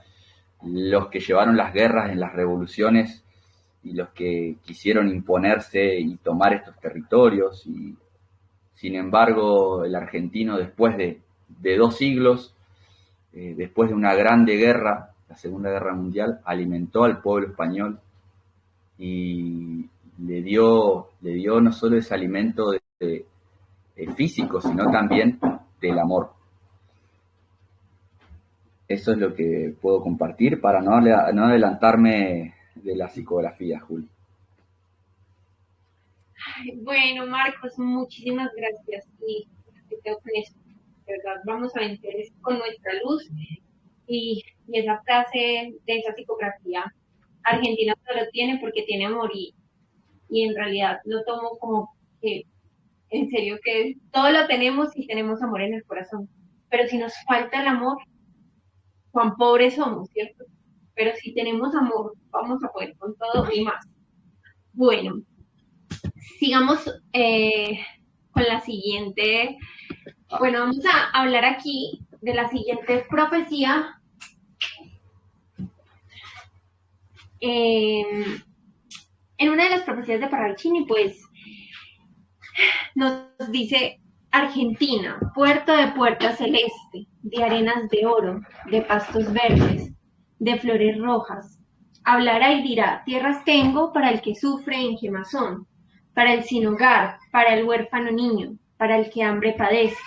los que llevaron las guerras en las revoluciones y los que quisieron imponerse y tomar estos territorios. Y sin embargo, el argentino, después de 2 siglos, después de una grande guerra, la Segunda Guerra Mundial, alimentó al pueblo español y le dio no solo ese alimento físico, sino también del amor. Eso es lo que puedo compartir para no adelantarme de la psicografía, Juli. Bueno, Marcos, muchísimas gracias. Y te quedo con eso. De verdad, vamos a vencer con nuestra luz. Y esa frase de esa psicografía, Argentina solo tiene porque tiene amor, y en realidad lo tomo como que, en serio, que todo lo tenemos y tenemos amor en el corazón. Pero si nos falta el amor, cuán pobres somos, ¿cierto? Pero si tenemos amor, vamos a poder con todo y más. Bueno, sigamos con la siguiente. Bueno, vamos a hablar aquí de la siguiente profecía. En una de las profecías de Parravicini, pues, nos dice: Argentina, puerto de puerta celeste, de arenas de oro, de pastos verdes, de flores rojas. Hablará y dirá: tierras tengo para el que sufre en quemazón, para el sin hogar, para el huérfano niño, para el que hambre padece,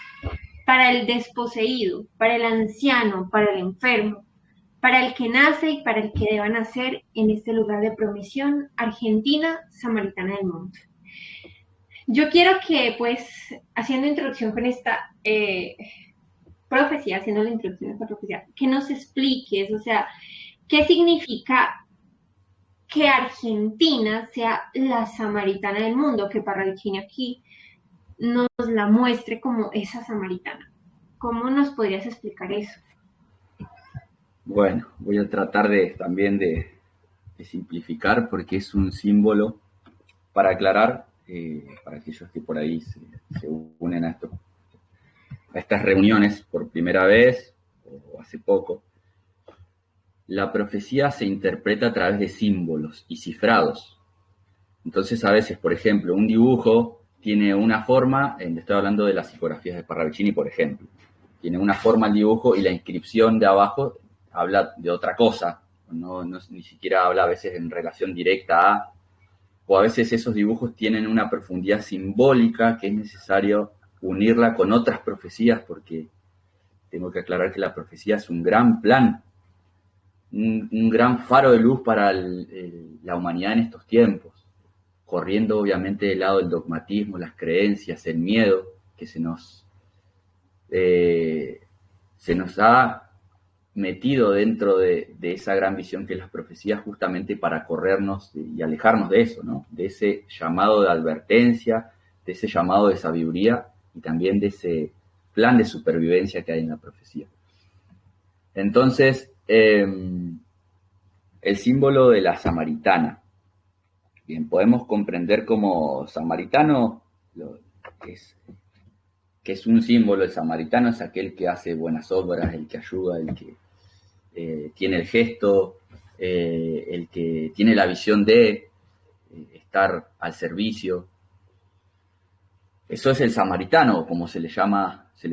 para el desposeído, para el anciano, para el enfermo, para el que nace y para el que deba nacer en este lugar de promisión, Argentina, samaritana del mundo. Yo quiero que, pues, haciendo introducción con esta profecía, haciendo la introducción a esta profecía, que nos expliques, o sea, qué significa que Argentina sea la samaritana del mundo, que Parravicini aquí nos la muestre como esa samaritana. ¿Cómo nos podrías explicar eso? Bueno, voy a tratar también de simplificar porque es un símbolo para aclarar, para aquellos que por ahí se unen a estas reuniones por primera vez o hace poco. La profecía se interpreta a través de símbolos y cifrados. Entonces, a veces, por ejemplo, un dibujo tiene una forma, estoy hablando de las psicografías de Parravicini, por ejemplo, tiene una forma el dibujo y la inscripción de abajo habla de otra cosa, ni siquiera habla a veces en relación directa a, o a veces esos dibujos tienen una profundidad simbólica que es necesario unirla con otras profecías, porque tengo que aclarar que la profecía es un gran plan, un gran faro de luz para la humanidad en estos tiempos, corriendo obviamente del lado del dogmatismo, las creencias, el miedo que se nos ha metido dentro de esa gran visión que es las profecías, justamente para corrernos y alejarnos de eso, ¿no? De ese llamado de advertencia, de ese llamado de sabiduría y también de ese plan de supervivencia que hay en la profecía. Entonces, el símbolo de la samaritana. Bien, podemos comprender como samaritano, que es un símbolo. El samaritano es aquel que hace buenas obras, el que ayuda, el que tiene el gesto, el que tiene la visión de estar al servicio. Eso es el samaritano, como se le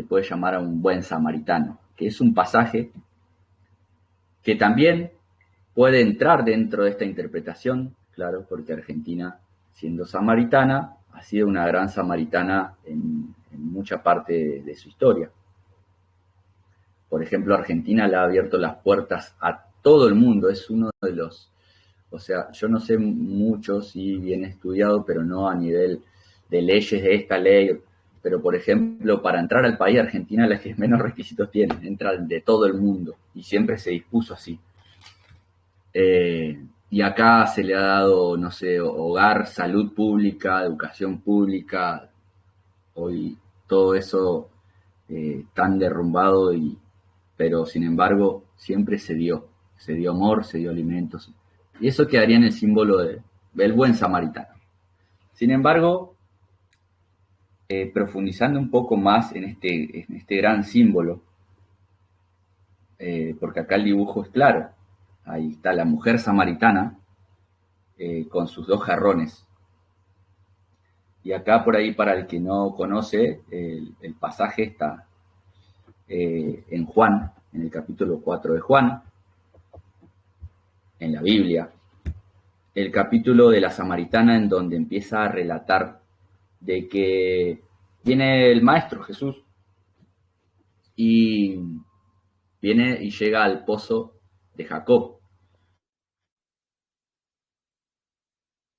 puede llamar a un buen samaritano, que es un pasaje que también puede entrar dentro de esta interpretación, claro, porque Argentina, siendo samaritana, ha sido una gran samaritana en mucha parte de su historia. Por ejemplo, Argentina le ha abierto las puertas a todo el mundo, es uno de los, o sea, yo no sé mucho, sí, bien estudiado, pero no a nivel de leyes de esta ley, pero por ejemplo, para entrar al país, Argentina la que menos requisitos tiene, entra de todo el mundo, y siempre se dispuso así. Y acá se le ha dado, no sé, hogar, salud pública, educación pública, hoy todo eso tan derrumbado, pero sin embargo siempre se dio amor, se dio alimentos, y eso quedaría en el símbolo del buen samaritano. Sin embargo, profundizando un poco más en este gran símbolo, porque acá el dibujo es claro. Ahí está la mujer samaritana con sus 2 jarrones. Y acá por ahí, para el que no conoce, el pasaje está en Juan, en el capítulo 4 de Juan, en la Biblia. El capítulo de la samaritana, en donde empieza a relatar de que viene el maestro Jesús y viene y llega al pozo de Jacob.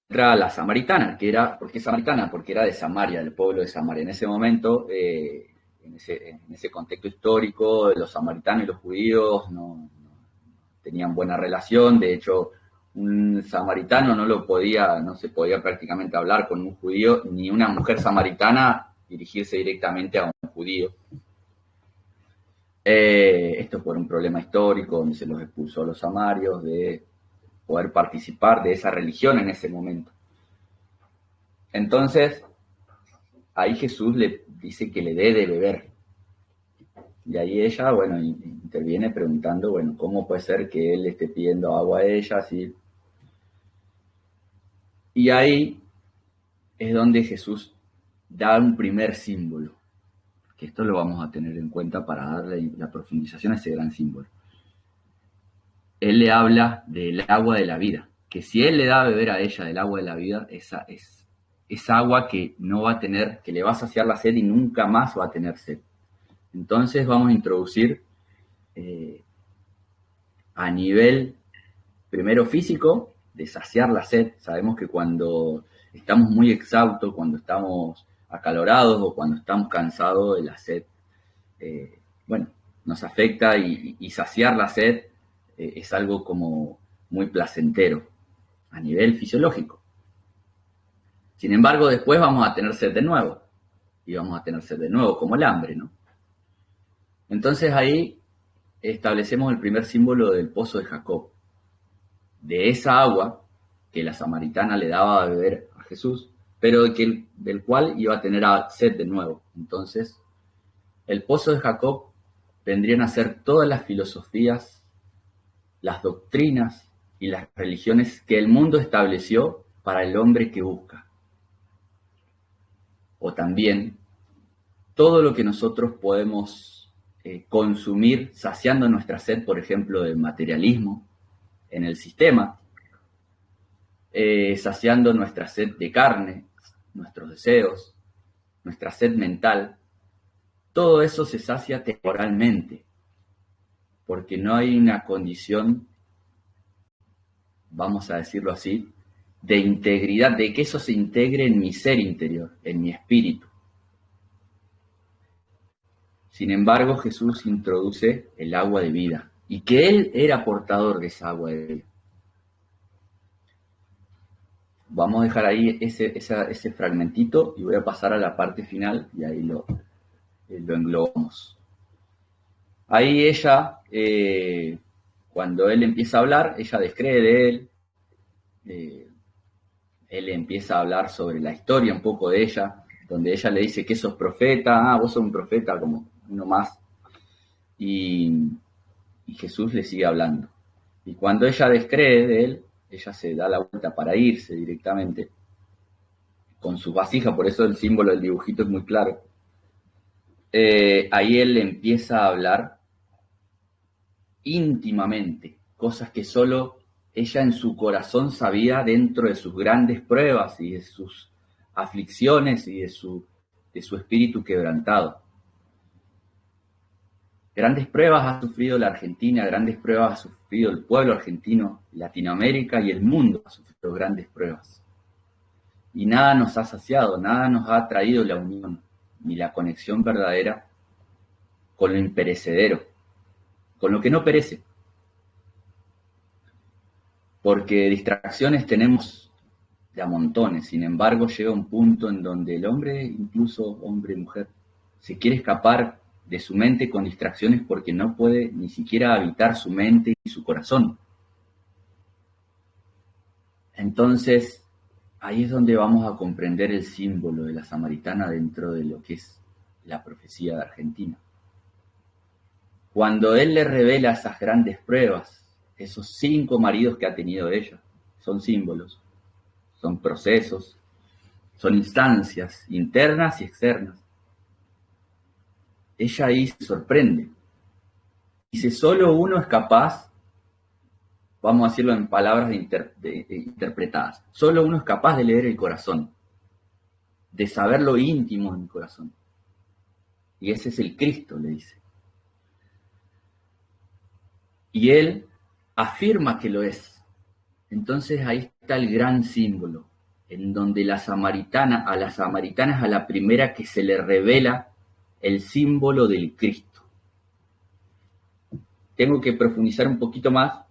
Entra la samaritana, ¿por qué samaritana? Porque era de Samaria, del pueblo de Samaria. En ese momento, en ese contexto histórico, los samaritanos y los judíos no tenían buena relación. De hecho, un samaritano no se podía prácticamente hablar con un judío, ni una mujer samaritana dirigirse directamente a un judío. Esto por un problema histórico, donde se los expulsó a los samarios de poder participar de esa religión en ese momento. Entonces, ahí Jesús le dice que le dé de beber. Y ahí ella, bueno, interviene preguntando, bueno, ¿cómo puede ser que él esté pidiendo agua a ella así? Y ahí es donde Jesús da un primer símbolo, que esto lo vamos a tener en cuenta para darle la profundización a ese gran símbolo. Él le habla del agua de la vida, que si él le da a beber a ella del agua de la vida, esa es agua que no va a tener, que le va a saciar la sed y nunca más va a tener sed. Entonces vamos a introducir a nivel primero físico, de saciar la sed. Sabemos que cuando estamos muy exhaustos, cuando estamos acalorados o cuando estamos cansados, la sed bueno, nos afecta y saciar la sed es algo como muy placentero a nivel fisiológico. Sin embargo, después vamos a tener sed de nuevo, y vamos a tener sed de nuevo, como el hambre, ¿no? Entonces ahí establecemos el primer símbolo del pozo de Jacob, de esa agua que la samaritana le daba a beber a Jesús, pero del cual iba a tener sed de nuevo. Entonces, el pozo de Jacob vendrían a ser todas las filosofías, las doctrinas y las religiones que el mundo estableció para el hombre que busca. O también todo lo que nosotros podemos consumir saciando nuestra sed, por ejemplo, del materialismo en el sistema, saciando nuestra sed de carne, nuestros deseos, nuestra sed mental. Todo eso se sacia temporalmente, porque no hay una condición, vamos a decirlo así, de integridad, de que eso se integre en mi ser interior, en mi espíritu. Sin embargo, Jesús introduce el agua de vida, y que Él era portador de esa agua de vida. Vamos a dejar ahí ese fragmentito y voy a pasar a la parte final y ahí lo englobamos. Ahí ella, cuando él empieza a hablar, ella descree de él. Él empieza a hablar sobre la historia un poco de ella, donde ella le dice que sos profeta, vos sos un profeta como uno más. Y Jesús le sigue hablando. Y cuando ella descree de él, ella se da la vuelta para irse directamente con su vasija, por eso el símbolo del dibujito es muy claro. Ahí él empieza a hablar íntimamente, cosas que solo ella en su corazón sabía dentro de sus grandes pruebas y de sus aflicciones y de su espíritu quebrantado. Grandes pruebas ha sufrido la Argentina, grandes pruebas ha sufrido el pueblo argentino, Latinoamérica y el mundo ha sufrido grandes pruebas. Y nada nos ha saciado, nada nos ha traído la unión, ni la conexión verdadera con lo imperecedero, con lo que no perece. Porque distracciones tenemos de a montones, sin embargo llega un punto en donde el hombre, incluso hombre y mujer, se quiere escapar de su mente con distracciones porque no puede ni siquiera habitar su mente y su corazón. Entonces, ahí es donde vamos a comprender el símbolo de la samaritana dentro de lo que es la profecía de Argentina. Cuando él le revela esas grandes pruebas, esos 5 maridos que ha tenido ella, son símbolos, son procesos, son instancias internas y externas. Ella ahí se sorprende. Dice, solo uno es capaz, vamos a decirlo en palabras interpretadas, solo uno es capaz de leer el corazón, de saber lo íntimo en el corazón. Y ese es el Cristo, le dice. Y él afirma que lo es. Entonces ahí está el gran símbolo, en donde a la samaritana es a la primera que se le revela el símbolo del Cristo. Tengo que profundizar un poquito más,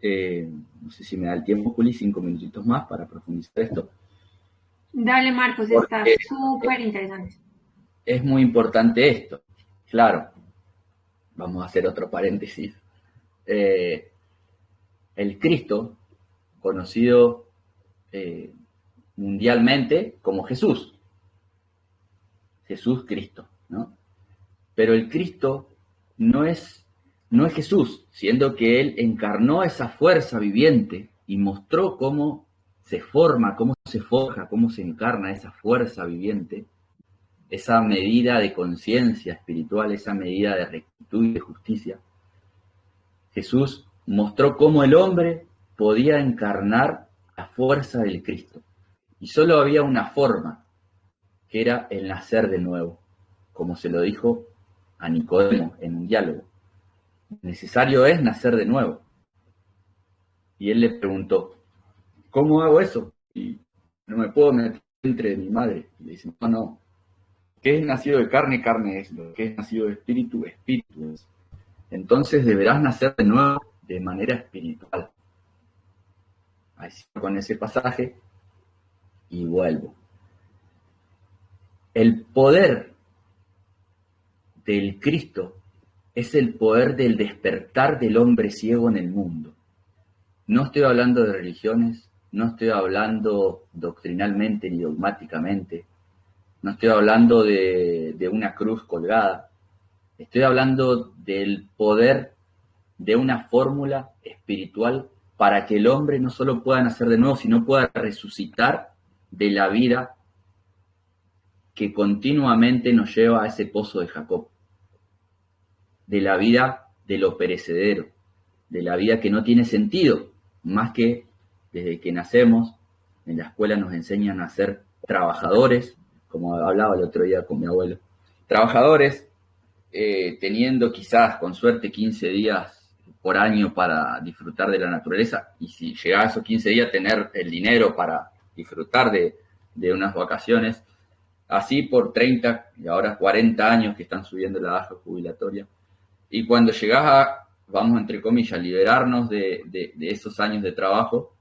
no sé si me da el tiempo, Juli, 5 minutitos más para profundizar esto. Dale, Marcos, está súper interesante. Es muy importante esto, claro. Vamos a hacer otro paréntesis. El Cristo, conocido mundialmente como Jesús. Jesús Cristo, ¿no? Pero el Cristo no es Jesús, siendo que Él encarnó esa fuerza viviente y mostró cómo se forma, cómo se forja, cómo se encarna esa fuerza viviente, esa medida de conciencia espiritual, esa medida de rectitud y de justicia. Jesús mostró cómo el hombre podía encarnar la fuerza del Cristo. Y solo había una forma, que era el nacer de nuevo, como se lo dijo a Nicodemo en un diálogo. Necesario es nacer de nuevo. Y él le preguntó, ¿cómo hago eso? Y no me puedo meter entre mi madre. Y le dice, no, ¿Qué es nacido de carne? Carne es. Lo que es nacido de espíritu, espíritu es. Entonces deberás nacer de nuevo de manera espiritual. Ahí sigo con ese pasaje y vuelvo. El poder del Cristo es el poder del despertar del hombre ciego en el mundo. No estoy hablando de religiones, no estoy hablando doctrinalmente ni dogmáticamente, no estoy hablando de una cruz colgada, estoy hablando del poder de una fórmula espiritual para que el hombre no solo pueda nacer de nuevo, sino pueda resucitar de la vida que continuamente nos lleva a ese pozo de Jacob, de la vida de lo perecedero, de la vida que no tiene sentido, más que desde que nacemos, en la escuela nos enseñan a ser trabajadores, como hablaba el otro día con mi abuelo, trabajadores teniendo quizás con suerte 15 días por año para disfrutar de la naturaleza, y si llegaba a esos 15 días tener el dinero para disfrutar de unas vacaciones, así por 30 y ahora 40 años que están subiendo la edad jubilatoria. Y cuando llegás a, vamos entre comillas, liberarnos de esos años de trabajo,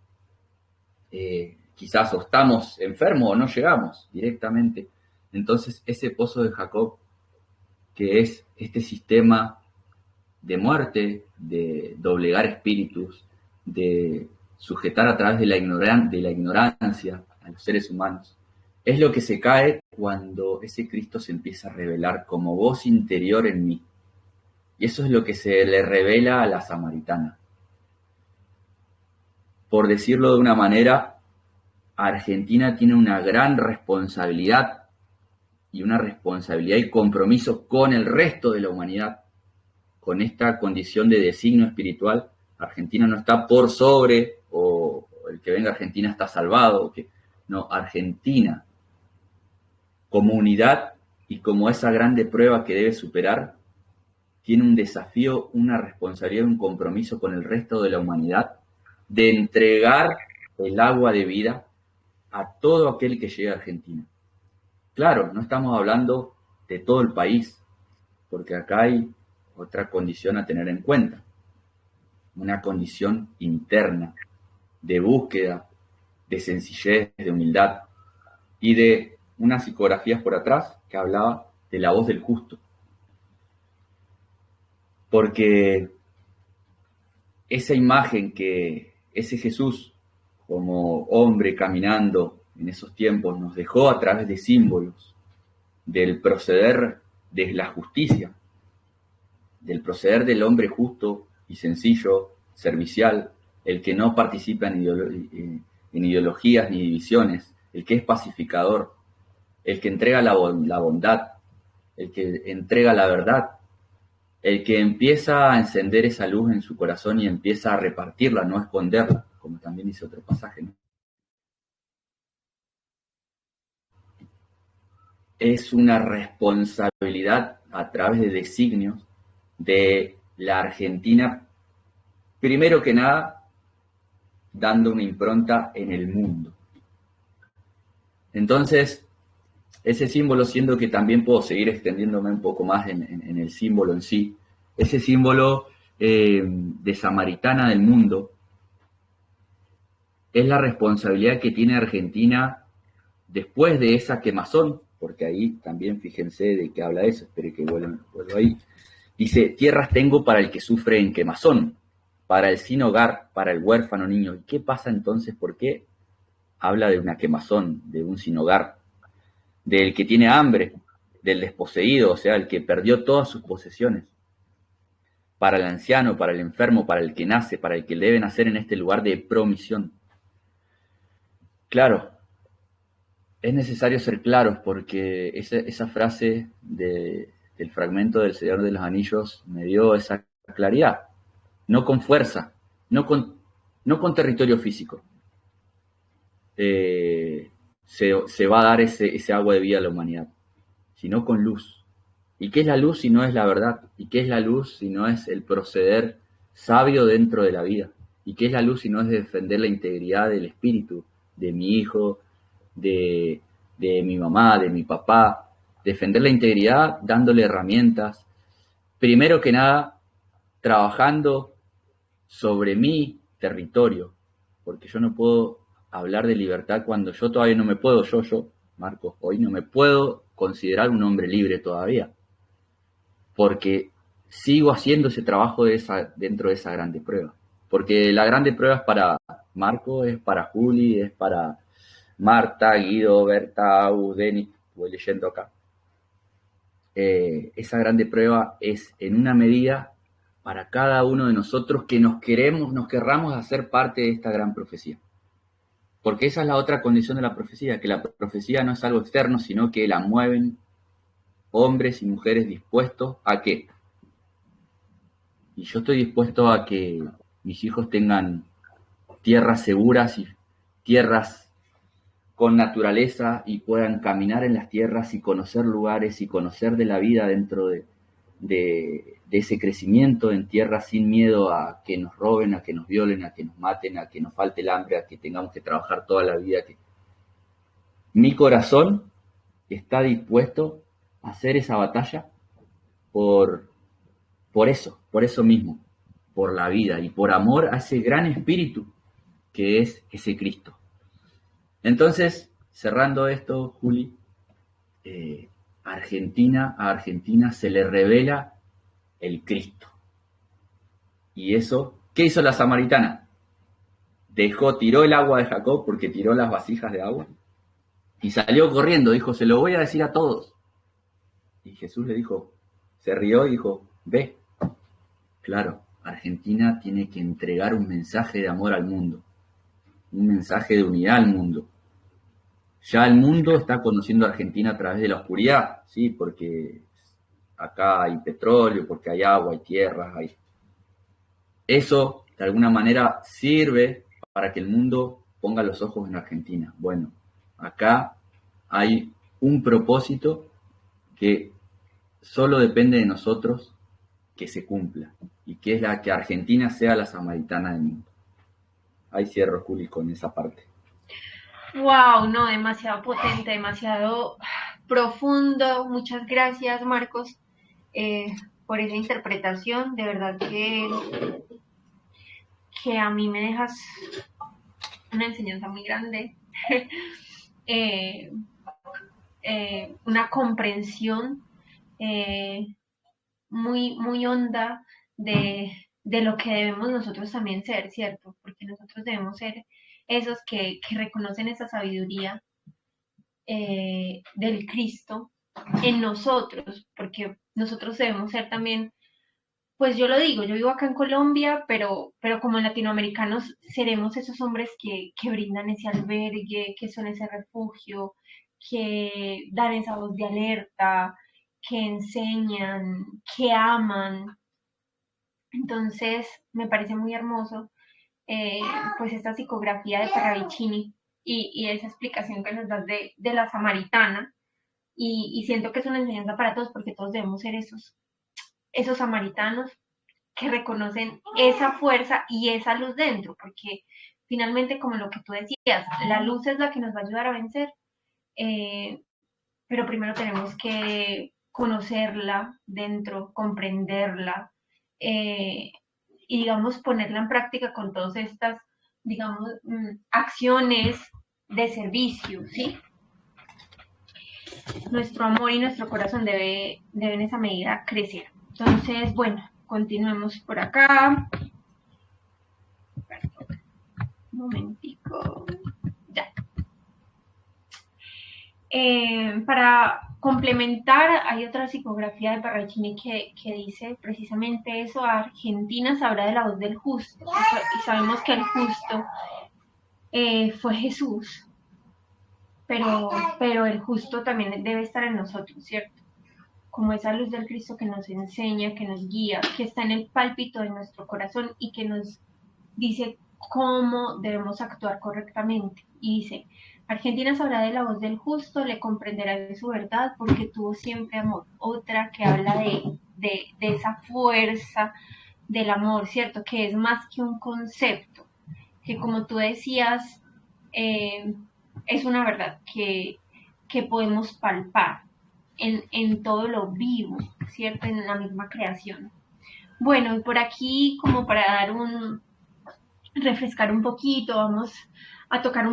quizás o estamos enfermos o no llegamos directamente. Entonces ese pozo de Jacob, que es este sistema de muerte, de doblegar espíritus, de sujetar a través de la ignorancia a los seres humanos, es lo que se cae cuando ese Cristo se empieza a revelar como voz interior en mí. Y eso es lo que se le revela a la samaritana. Por decirlo de una manera, Argentina tiene una gran responsabilidad y compromiso con el resto de la humanidad, con esta condición de designio espiritual. Argentina no está por sobre, o el que venga a Argentina está salvado. No, Argentina, como unidad y como esa grande prueba que debe superar, tiene un desafío, una responsabilidad, un compromiso con el resto de la humanidad de entregar el agua de vida a todo aquel que llegue a Argentina. Claro, no estamos hablando de todo el país, porque acá hay otra condición a tener en cuenta, una condición interna de búsqueda, de sencillez, de humildad y de unas psicografías por atrás que hablaba de la voz del justo. Porque esa imagen que ese Jesús como hombre caminando en esos tiempos nos dejó a través de símbolos del proceder de la justicia, del proceder del hombre justo y sencillo, servicial, el que no participa en ideologías ni divisiones, el que es pacificador, el que entrega la bondad, el que entrega la verdad, el que empieza a encender esa luz en su corazón y empieza a repartirla, no a esconderla, como también dice otro pasaje, ¿no? Es una responsabilidad a través de designios de la Argentina, primero que nada, dando una impronta en el mundo. Entonces, ese símbolo, siendo que también puedo seguir extendiéndome un poco más en el símbolo en sí, ese símbolo de samaritana del mundo, es la responsabilidad que tiene Argentina después de esa quemazón, porque ahí también fíjense de qué habla eso, espero que vuelva ahí. Dice, tierras tengo para el que sufre en quemazón, para el sin hogar, para el huérfano niño. ¿Y qué pasa entonces? ¿Por qué habla de una quemazón, de un sin hogar? Del que tiene hambre, del desposeído, o sea, el que perdió todas sus posesiones. Para el anciano, para el enfermo, para el que nace, para el que debe nacer en este lugar de promisión. Claro, es necesario ser claros porque esa frase del fragmento del Señor de los Anillos me dio esa claridad. No con fuerza, no con territorio físico. Se va a dar ese agua de vida a la humanidad, sino con luz. ¿Y qué es la luz si no es la verdad? ¿Y qué es la luz si no es el proceder sabio dentro de la vida? ¿Y qué es la luz si no es defender la integridad del espíritu, de mi hijo, de mi mamá, de mi papá, defender la integridad dándole herramientas, primero que nada, trabajando sobre mi territorio, porque yo no puedo hablar de libertad cuando yo todavía no me puedo, Marcos, hoy no me puedo considerar un hombre libre todavía, porque sigo haciendo ese trabajo dentro de esa grande prueba, porque la grande prueba es para Marco, es para Juli, es para Marta, Guido, Berta, Agus, Denis, voy leyendo acá. Esa grande prueba es en una medida para cada uno de nosotros que nos querramos hacer parte de esta gran profecía. Porque esa es la otra condición de la profecía, que la profecía no es algo externo, sino que la mueven hombres y mujeres dispuestos a qué. Y yo estoy dispuesto a que mis hijos tengan tierras seguras y tierras con naturaleza y puedan caminar en las tierras y conocer lugares y conocer de la vida dentro de ese crecimiento en tierra sin miedo a que nos roben, a que nos violen, a que nos maten, a que nos falte el hambre, a que tengamos que trabajar toda la vida. Mi corazón está dispuesto a hacer esa batalla por eso mismo, por la vida y por amor a ese gran espíritu que es ese Cristo. Entonces, cerrando esto, Juli, a Argentina se le revela el Cristo. Y eso, ¿qué hizo la samaritana? Tiró el agua de Jacob porque tiró las vasijas de agua y salió corriendo, dijo, se lo voy a decir a todos. Y Jesús le dijo, se rió y dijo, ve. Claro, Argentina tiene que entregar un mensaje de amor al mundo, un mensaje de unidad al mundo. Ya el mundo está conociendo a Argentina a través de la oscuridad, ¿sí? Porque acá hay petróleo, porque hay agua, hay tierras, hay... Eso, de alguna manera, sirve para que el mundo ponga los ojos en Argentina. Bueno, acá hay un propósito que solo depende de nosotros que se cumpla, y que es que Argentina sea la samaritana del mundo. Ahí cierro, Juli, con esa parte. Wow, no, demasiado potente, demasiado profundo. Muchas gracias, Marcos, por esa interpretación. De verdad que a mí me dejas una enseñanza muy grande, una comprensión muy, muy honda de lo que debemos nosotros también ser, ¿cierto? Porque nosotros debemos ser esos que reconocen esa sabiduría del Cristo en nosotros, porque nosotros debemos ser también, pues yo lo digo, yo vivo acá en Colombia, pero como latinoamericanos seremos esos hombres que brindan ese albergue, que son ese refugio, que dan esa voz de alerta, que enseñan, que aman. Entonces, me parece muy hermoso, eh, pues esta psicografía de Parravicini y esa explicación que nos das de la samaritana. Y siento que es una enseñanza para todos porque todos debemos ser esos samaritanos que reconocen esa fuerza y esa luz dentro, porque finalmente, como lo que tú decías, la luz es la que nos va a ayudar a vencer, eh, pero primero tenemos que conocerla dentro, comprenderla y, digamos, ponerla en práctica con todas estas, digamos, acciones de servicio, ¿sí? Nuestro amor y nuestro corazón debe en esa medida crecer. Entonces, bueno, continuemos por acá. Un momentico. Ya. Para complementar, hay otra psicografía de Parravicini que dice precisamente eso: Argentina sabrá de la voz del justo. Y sabemos que el justo fue Jesús, pero el justo también debe estar en nosotros, ¿cierto? Como esa luz del Cristo que nos enseña, que nos guía, que está en el pálpito de nuestro corazón y que nos dice cómo debemos actuar correctamente. Y dice, Argentina sabrá de la voz del justo, le comprenderá de su verdad, porque tuvo siempre amor. Otra que habla de esa fuerza del amor, ¿cierto? Que es más que un concepto, que como tú decías, es una verdad que podemos palpar. en todo lo vivo, ¿cierto? En la misma creación. Bueno, y por aquí, como para dar refrescar un poquito, vamos a tocar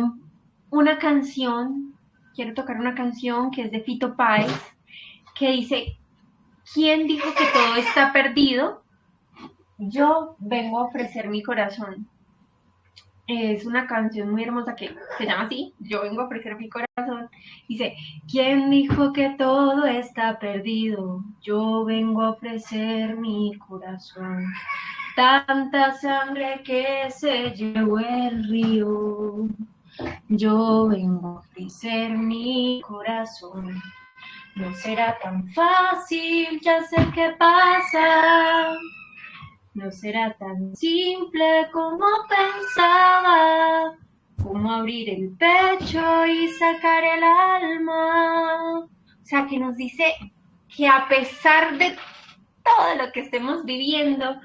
una canción. Quiero tocar una canción que es de Fito Páez, que dice: ¿quién dijo que todo está perdido? Yo vengo a ofrecer mi corazón. Es una canción muy hermosa que se llama así: yo vengo a ofrecer mi corazón. Dice: ¿quién dijo que todo está perdido? Yo vengo a ofrecer mi corazón. Tanta sangre que se llevó el río. Yo vengo a ofrecer mi corazón. No será tan fácil, ya sé qué pasa. No será tan simple como pensaba, como abrir el pecho y sacar el alma. O sea, que nos dice que a pesar de todo lo que estemos viviendo,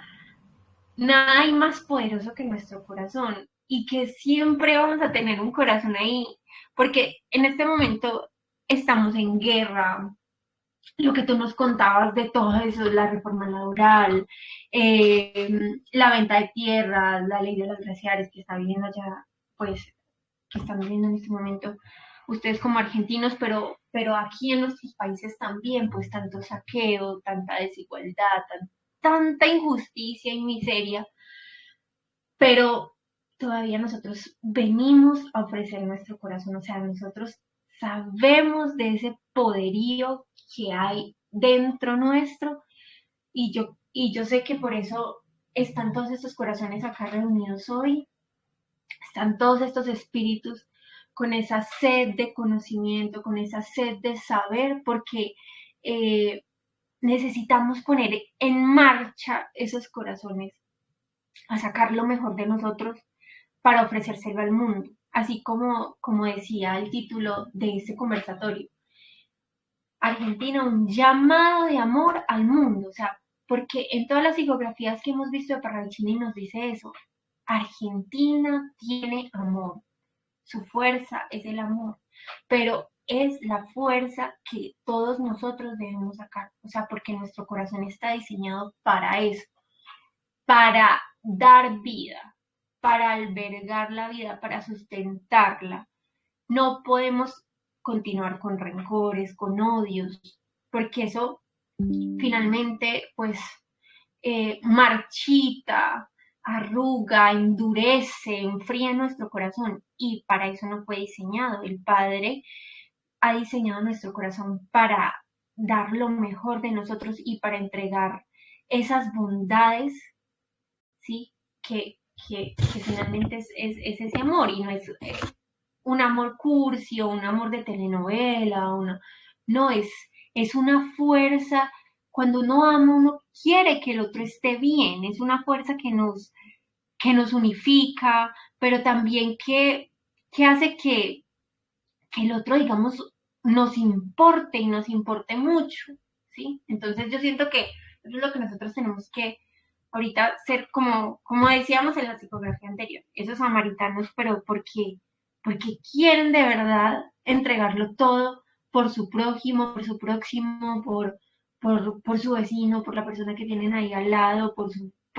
nada hay más poderoso que nuestro corazón, y que siempre vamos a tener un corazón ahí, porque en este momento estamos en guerra. Lo que tú nos contabas de todo eso, la reforma laboral, la venta de tierras, la ley de los glaciares que está viviendo ya, pues, que están viviendo en este momento ustedes como argentinos, pero aquí en nuestros países también, pues tanto saqueo, tanta desigualdad, tanta injusticia y miseria, pero todavía nosotros venimos a ofrecer nuestro corazón. O sea, nosotros sabemos de ese poderío que hay dentro nuestro, y yo sé que por eso están todos estos corazones acá reunidos hoy, están todos estos espíritus con esa sed de conocimiento, con esa sed de saber, porque necesitamos poner en marcha esos corazones, a sacar lo mejor de nosotros para ofrecérselo al mundo, así como decía el título de este conversatorio: Argentina, un llamado de amor al mundo. O sea, porque en todas las psicografías que hemos visto de Parravicini nos dice eso: Argentina tiene amor, su fuerza es el amor, pero es la fuerza que todos nosotros debemos sacar. O sea, porque nuestro corazón está diseñado para eso, para dar vida, para albergar la vida, para sustentarla. No podemos continuar con rencores, con odios, porque eso finalmente pues marchita, arruga, endurece, enfría nuestro corazón, y para eso no fue diseñado. El Padre ha diseñado nuestro corazón para dar lo mejor de nosotros y para entregar esas bondades, ¿sí? Que finalmente es ese amor, y no es un amor cursi o un amor de telenovela, no, es una fuerza. Cuando uno ama, uno quiere que el otro esté bien, es una fuerza que nos unifica, pero también que hace que el otro, digamos, nos importe y nos importe mucho, ¿sí? Entonces yo siento que eso es lo que nosotros tenemos que ahorita ser, como decíamos en la psicografía anterior, esos samaritanos, pero porque quieren de verdad entregarlo todo por su prójimo, por su próximo, por su vecino, por la persona que tienen ahí al lado, por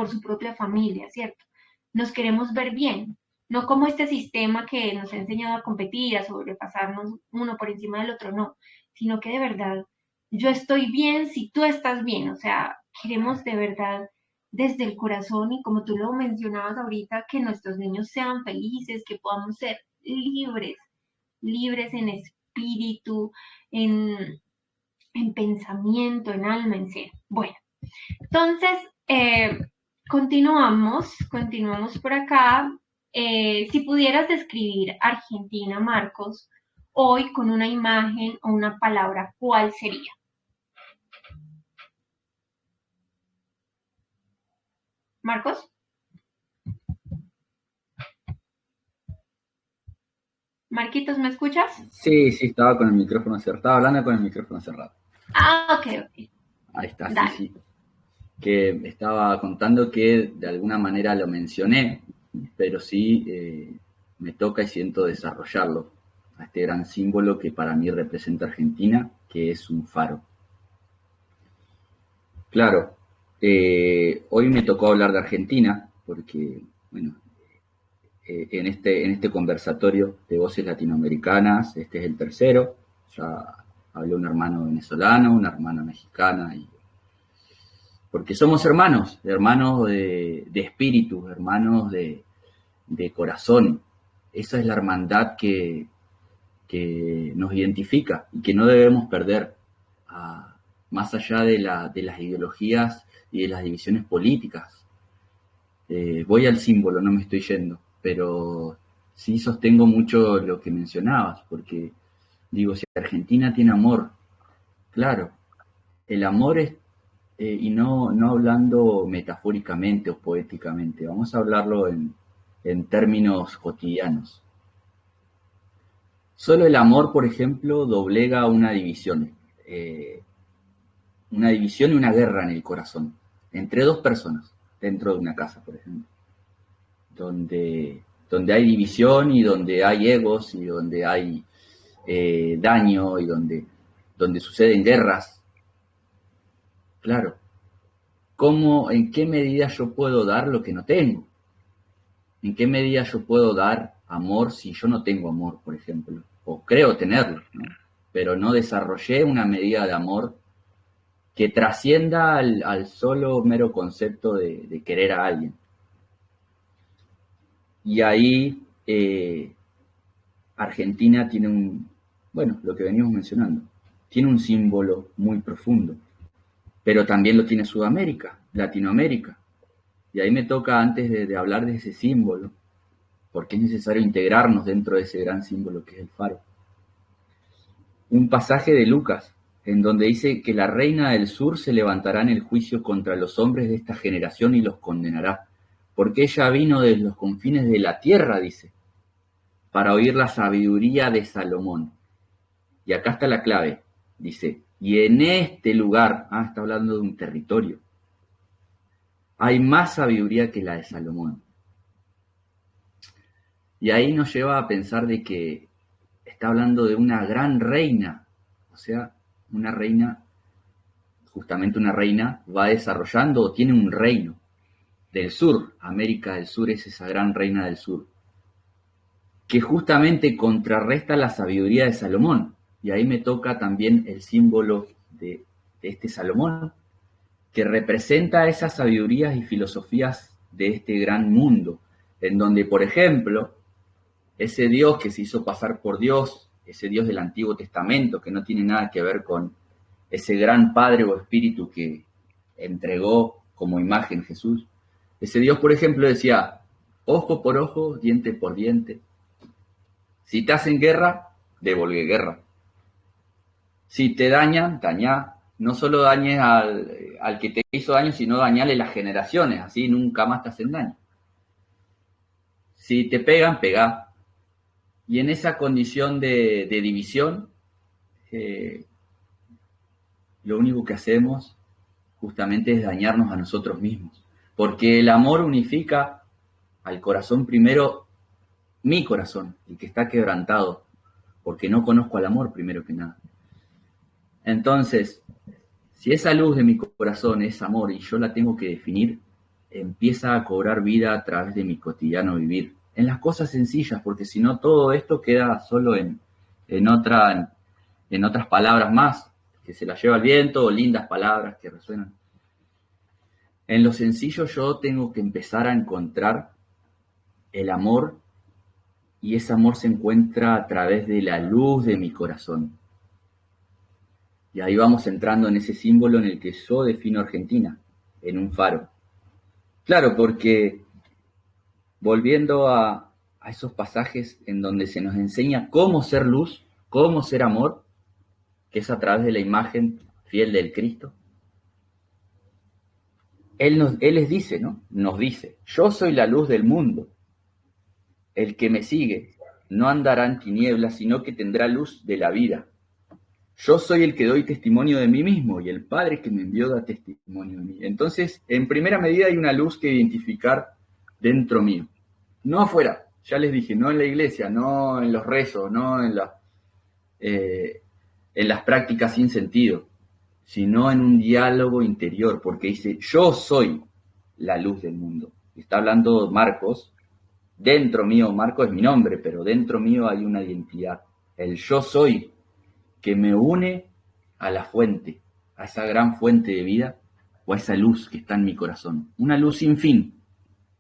su propia familia, ¿cierto? Nos queremos ver bien, no como este sistema que nos ha enseñado a competir, a sobrepasarnos uno por encima del otro, no, sino que de verdad yo estoy bien si tú estás bien. O sea, queremos de verdad desde el corazón, y como tú lo mencionabas ahorita, que nuestros niños sean felices, que podamos ser libres, libres en espíritu, en pensamiento, en alma, en ser. Bueno, entonces, continuamos por acá. Si pudieras describir Argentina, Marcos, hoy con una imagen o una palabra, ¿cuál sería? Marcos, Marquitos, ¿me escuchas? Sí, sí, estaba con el micrófono cerrado. Estaba hablando con el micrófono cerrado. Ah, ok, ok. Ahí está, sí, Dale. sí. Que estaba contando que de alguna manera lo mencioné, pero sí me toca y siento desarrollarlo. a este gran símbolo que para mí representa Argentina, que es un faro. Claro, hoy me tocó hablar de Argentina, porque, bueno, en este conversatorio de voces latinoamericanas, este es el tercero, ya habló un hermano venezolano, una hermana mexicana, porque somos hermanos de espíritu, hermanos de corazón. Esa es la hermandad que nos identifica y que no debemos perder, más allá de las ideologías y de las divisiones políticas. Voy al símbolo, no me estoy yendo, pero sí sostengo mucho lo que mencionabas, porque digo, si Argentina tiene amor, claro, el amor es, y no hablando metafóricamente o poéticamente, vamos a hablarlo en términos cotidianos. Solo el amor, por ejemplo, doblega una división y una guerra en el corazón, entre dos personas, dentro de una casa, por ejemplo, donde hay división y donde hay egos y donde hay daño y donde suceden guerras. Claro, ¿en qué medida yo puedo dar lo que no tengo? ¿En qué medida yo puedo dar amor si yo no tengo amor, por ejemplo? O creo tenerlo, ¿no? Pero no desarrollé una medida de amor que trascienda al solo mero concepto de querer a alguien. Y ahí Argentina tiene lo que venimos mencionando, tiene un símbolo muy profundo, pero también lo tiene Sudamérica, Latinoamérica. Y ahí me toca, antes de hablar de ese símbolo, porque es necesario integrarnos dentro de ese gran símbolo que es el faro, un pasaje de Lucas, en donde dice que la reina del sur se levantará en el juicio contra los hombres de esta generación y los condenará, porque ella vino de los confines de la tierra, dice, para oír la sabiduría de Salomón. Y acá está la clave, dice, y en este lugar, está hablando de un territorio, hay más sabiduría que la de Salomón. Y ahí nos lleva a pensar de que está hablando de una gran reina, o sea, una reina, justamente una reina, va desarrollando o tiene un reino del sur. América del Sur es esa gran reina del sur, que justamente contrarresta la sabiduría de Salomón. Y ahí me toca también el símbolo de este Salomón, que representa esas sabidurías y filosofías de este gran mundo, en donde, por ejemplo, ese Dios que se hizo pasar por Dios, ese Dios del Antiguo Testamento, que no tiene nada que ver con ese gran Padre o Espíritu que entregó como imagen Jesús. Ese Dios, por ejemplo, decía, ojo por ojo, diente por diente. Si te hacen guerra, devolve guerra. Si te dañan, dañá. No solo dañes al que te hizo daño, sino dañale las generaciones, así nunca más te hacen daño. Si te pegan, pegá. Y en esa condición de división, lo único que hacemos justamente es dañarnos a nosotros mismos. Porque el amor unifica al corazón primero, mi corazón, el que está quebrantado, porque no conozco al amor primero que nada. Entonces, si esa luz de mi corazón es amor y yo la tengo que definir, empieza a cobrar vida a través de mi cotidiano vivir, en las cosas sencillas, porque si no todo esto queda solo en otras palabras más, que se las lleva el viento, o lindas palabras que resuenan. En lo sencillo yo tengo que empezar a encontrar el amor, y ese amor se encuentra a través de la luz de mi corazón. Y ahí vamos entrando en ese símbolo en el que yo defino Argentina, en un faro. Claro, porque volviendo a esos pasajes en donde se nos enseña cómo ser luz, cómo ser amor, que es a través de la imagen fiel del Cristo, Él les dice, ¿no? Nos dice, yo soy la luz del mundo. El que me sigue no andará en tinieblas, sino que tendrá luz de la vida. Yo soy el que doy testimonio de mí mismo y el Padre que me envió da testimonio de mí. Entonces, en primera medida hay una luz que identificar dentro mío, no afuera. Ya les dije, no en la iglesia, no en los rezos, no en las prácticas sin sentido, sino en un diálogo interior, porque dice, yo soy la luz del mundo. Está hablando Marcos, dentro mío, Marcos es mi nombre, pero dentro mío hay una identidad, el yo soy, que me une a la fuente, a esa gran fuente de vida, o a esa luz que está en mi corazón. Una luz sin fin,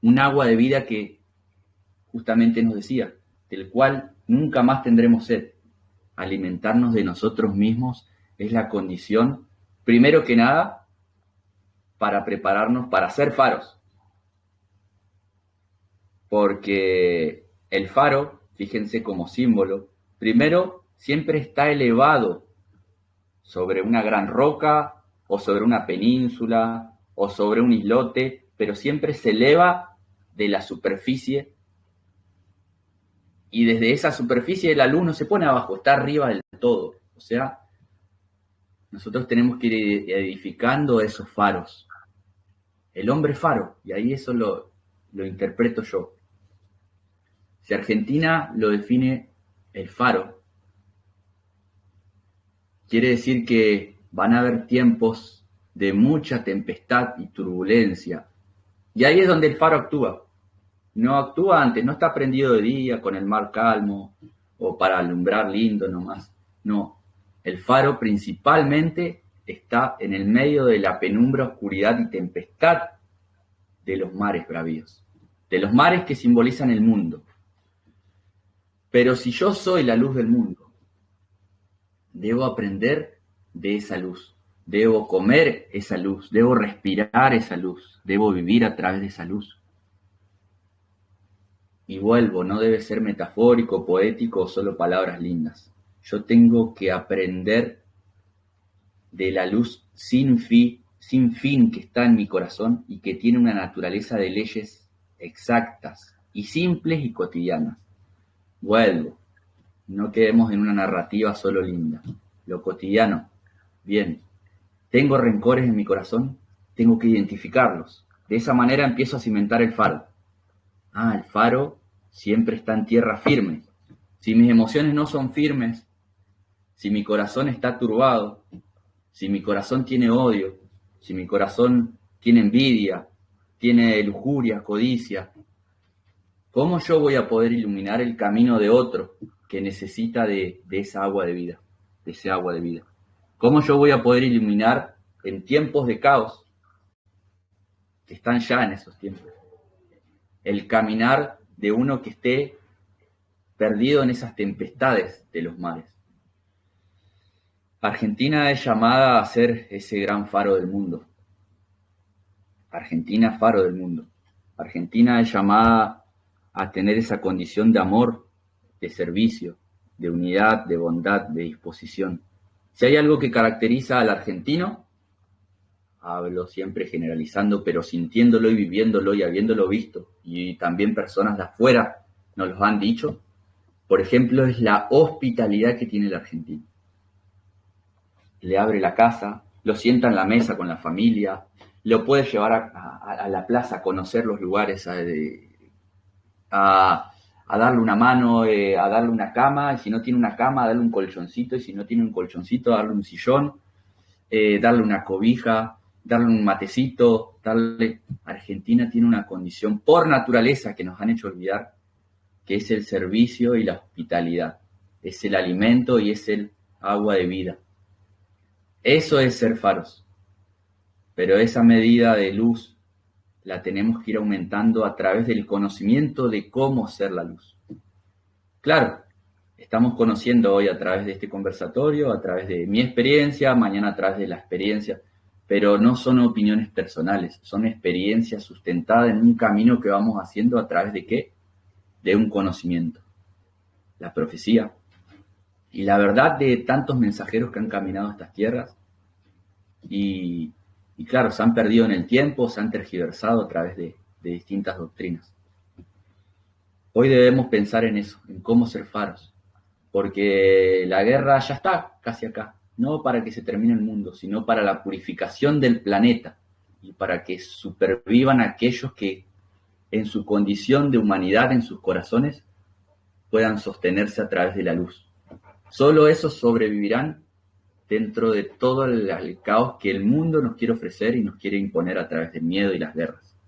un agua de vida que justamente nos decía, del cual nunca más tendremos sed. Alimentarnos de nosotros mismos es la condición, primero que nada, para prepararnos para ser faros. Porque el faro, fíjense como símbolo, primero siempre está elevado sobre una gran roca o sobre una península o sobre un islote, pero siempre se eleva de la superficie y desde esa superficie la luz no se pone abajo, está arriba del todo. O sea, nosotros tenemos que ir edificando esos faros. El hombre faro, y ahí eso lo interpreto yo. Si Argentina lo define el faro, quiere decir que van a haber tiempos de mucha tempestad y turbulencia. Y ahí es donde el faro actúa. No actúa antes, no está prendido de día con el mar calmo o para alumbrar lindo nomás. No, el faro principalmente está en el medio de la penumbra, oscuridad y tempestad de los mares bravíos, de los mares que simbolizan el mundo. Pero si yo soy la luz del mundo, debo aprender de esa luz, debo comer esa luz, debo respirar esa luz, debo vivir a través de esa luz. Y vuelvo, no debe ser metafórico, poético o solo palabras lindas. Yo tengo que aprender de la luz sin fin que está en mi corazón y que tiene una naturaleza de leyes exactas y simples y cotidianas. Vuelvo, no quedemos en una narrativa solo linda. Lo cotidiano, bien, tengo rencores en mi corazón, tengo que identificarlos. De esa manera empiezo a cimentar el faro. El faro siempre está en tierra firme. Si mis emociones no son firmes, si mi corazón está turbado, si mi corazón tiene odio, si mi corazón tiene envidia, tiene lujuria, codicia, ¿cómo yo voy a poder iluminar el camino de otro que necesita de esa agua de vida, de ese agua de vida? ¿Cómo yo voy a poder iluminar en tiempos de caos, que están ya en esos tiempos, el caminar de uno que esté perdido en esas tempestades de los mares? Argentina es llamada a ser ese gran faro del mundo. Argentina, faro del mundo. Argentina es llamada a tener esa condición de amor, de servicio, de unidad, de bondad, de disposición. Si hay algo que caracteriza al argentino, hablo siempre generalizando, pero sintiéndolo y viviéndolo y habiéndolo visto, y también personas de afuera nos lo han dicho, por ejemplo, es la hospitalidad que tiene el argentino. Le abre la casa, lo sienta en la mesa con la familia, lo puede llevar a la plaza a conocer los lugares, a darle una mano, a darle una cama, y si no tiene una cama, a darle un colchoncito, y si no tiene un colchoncito, a darle un sillón, darle una cobija, darle un matecito, Argentina tiene una condición por naturaleza que nos han hecho olvidar, que es el servicio y la hospitalidad, es el alimento y es el agua de vida. Eso es ser faros, pero esa medida de luz la tenemos que ir aumentando a través del conocimiento de cómo ser la luz. Claro, estamos conociendo hoy a través de este conversatorio, a través de mi experiencia, mañana a través de la experiencia, pero no son opiniones personales, son experiencias sustentadas en un camino que vamos haciendo a través de ¿qué? De un conocimiento. La profecía y la verdad de tantos mensajeros que han caminado estas tierras y claro, se han perdido en el tiempo, se han tergiversado a través de distintas doctrinas. Hoy debemos pensar en eso, en cómo ser faros, porque la guerra ya está casi acá, no para que se termine el mundo, sino para la purificación del planeta y para que supervivan aquellos que en su condición de humanidad, en sus corazones, puedan sostenerse a través de la luz. Solo esos sobrevivirán dentro de todo el caos que el mundo nos quiere ofrecer y nos quiere imponer a través del miedo y las guerras.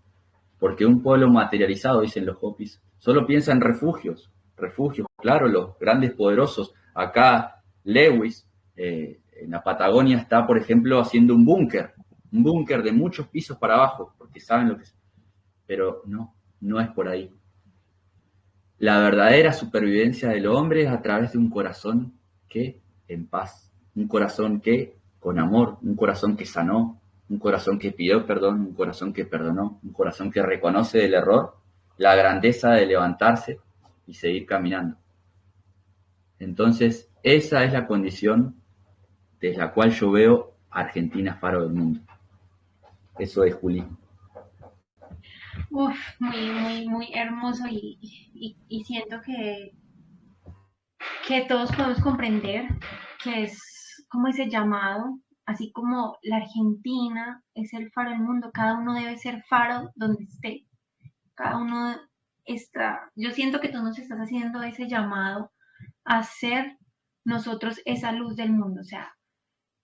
Porque un pueblo materializado, dicen los Hopis, solo piensa en refugios, claro, los grandes poderosos. Acá Lewis, en la Patagonia, está, por ejemplo, haciendo un búnker de muchos pisos para abajo, porque saben lo que es. Pero no es por ahí. La verdadera supervivencia del hombre es a través de un corazón que en paz, un corazón que con amor, un corazón que sanó, un corazón que pidió perdón, un corazón que perdonó, un corazón que reconoce el error, la grandeza de levantarse y seguir caminando. Entonces, esa es la condición desde la cual yo veo a Argentina faro del mundo. Eso es, Juli. Uf, muy hermoso y siento que todos podemos comprender que es como ese llamado, así como la Argentina es el faro del mundo, cada uno debe ser faro donde esté, cada uno está, yo siento que tú nos estás haciendo ese llamado a ser nosotros esa luz del mundo, o sea,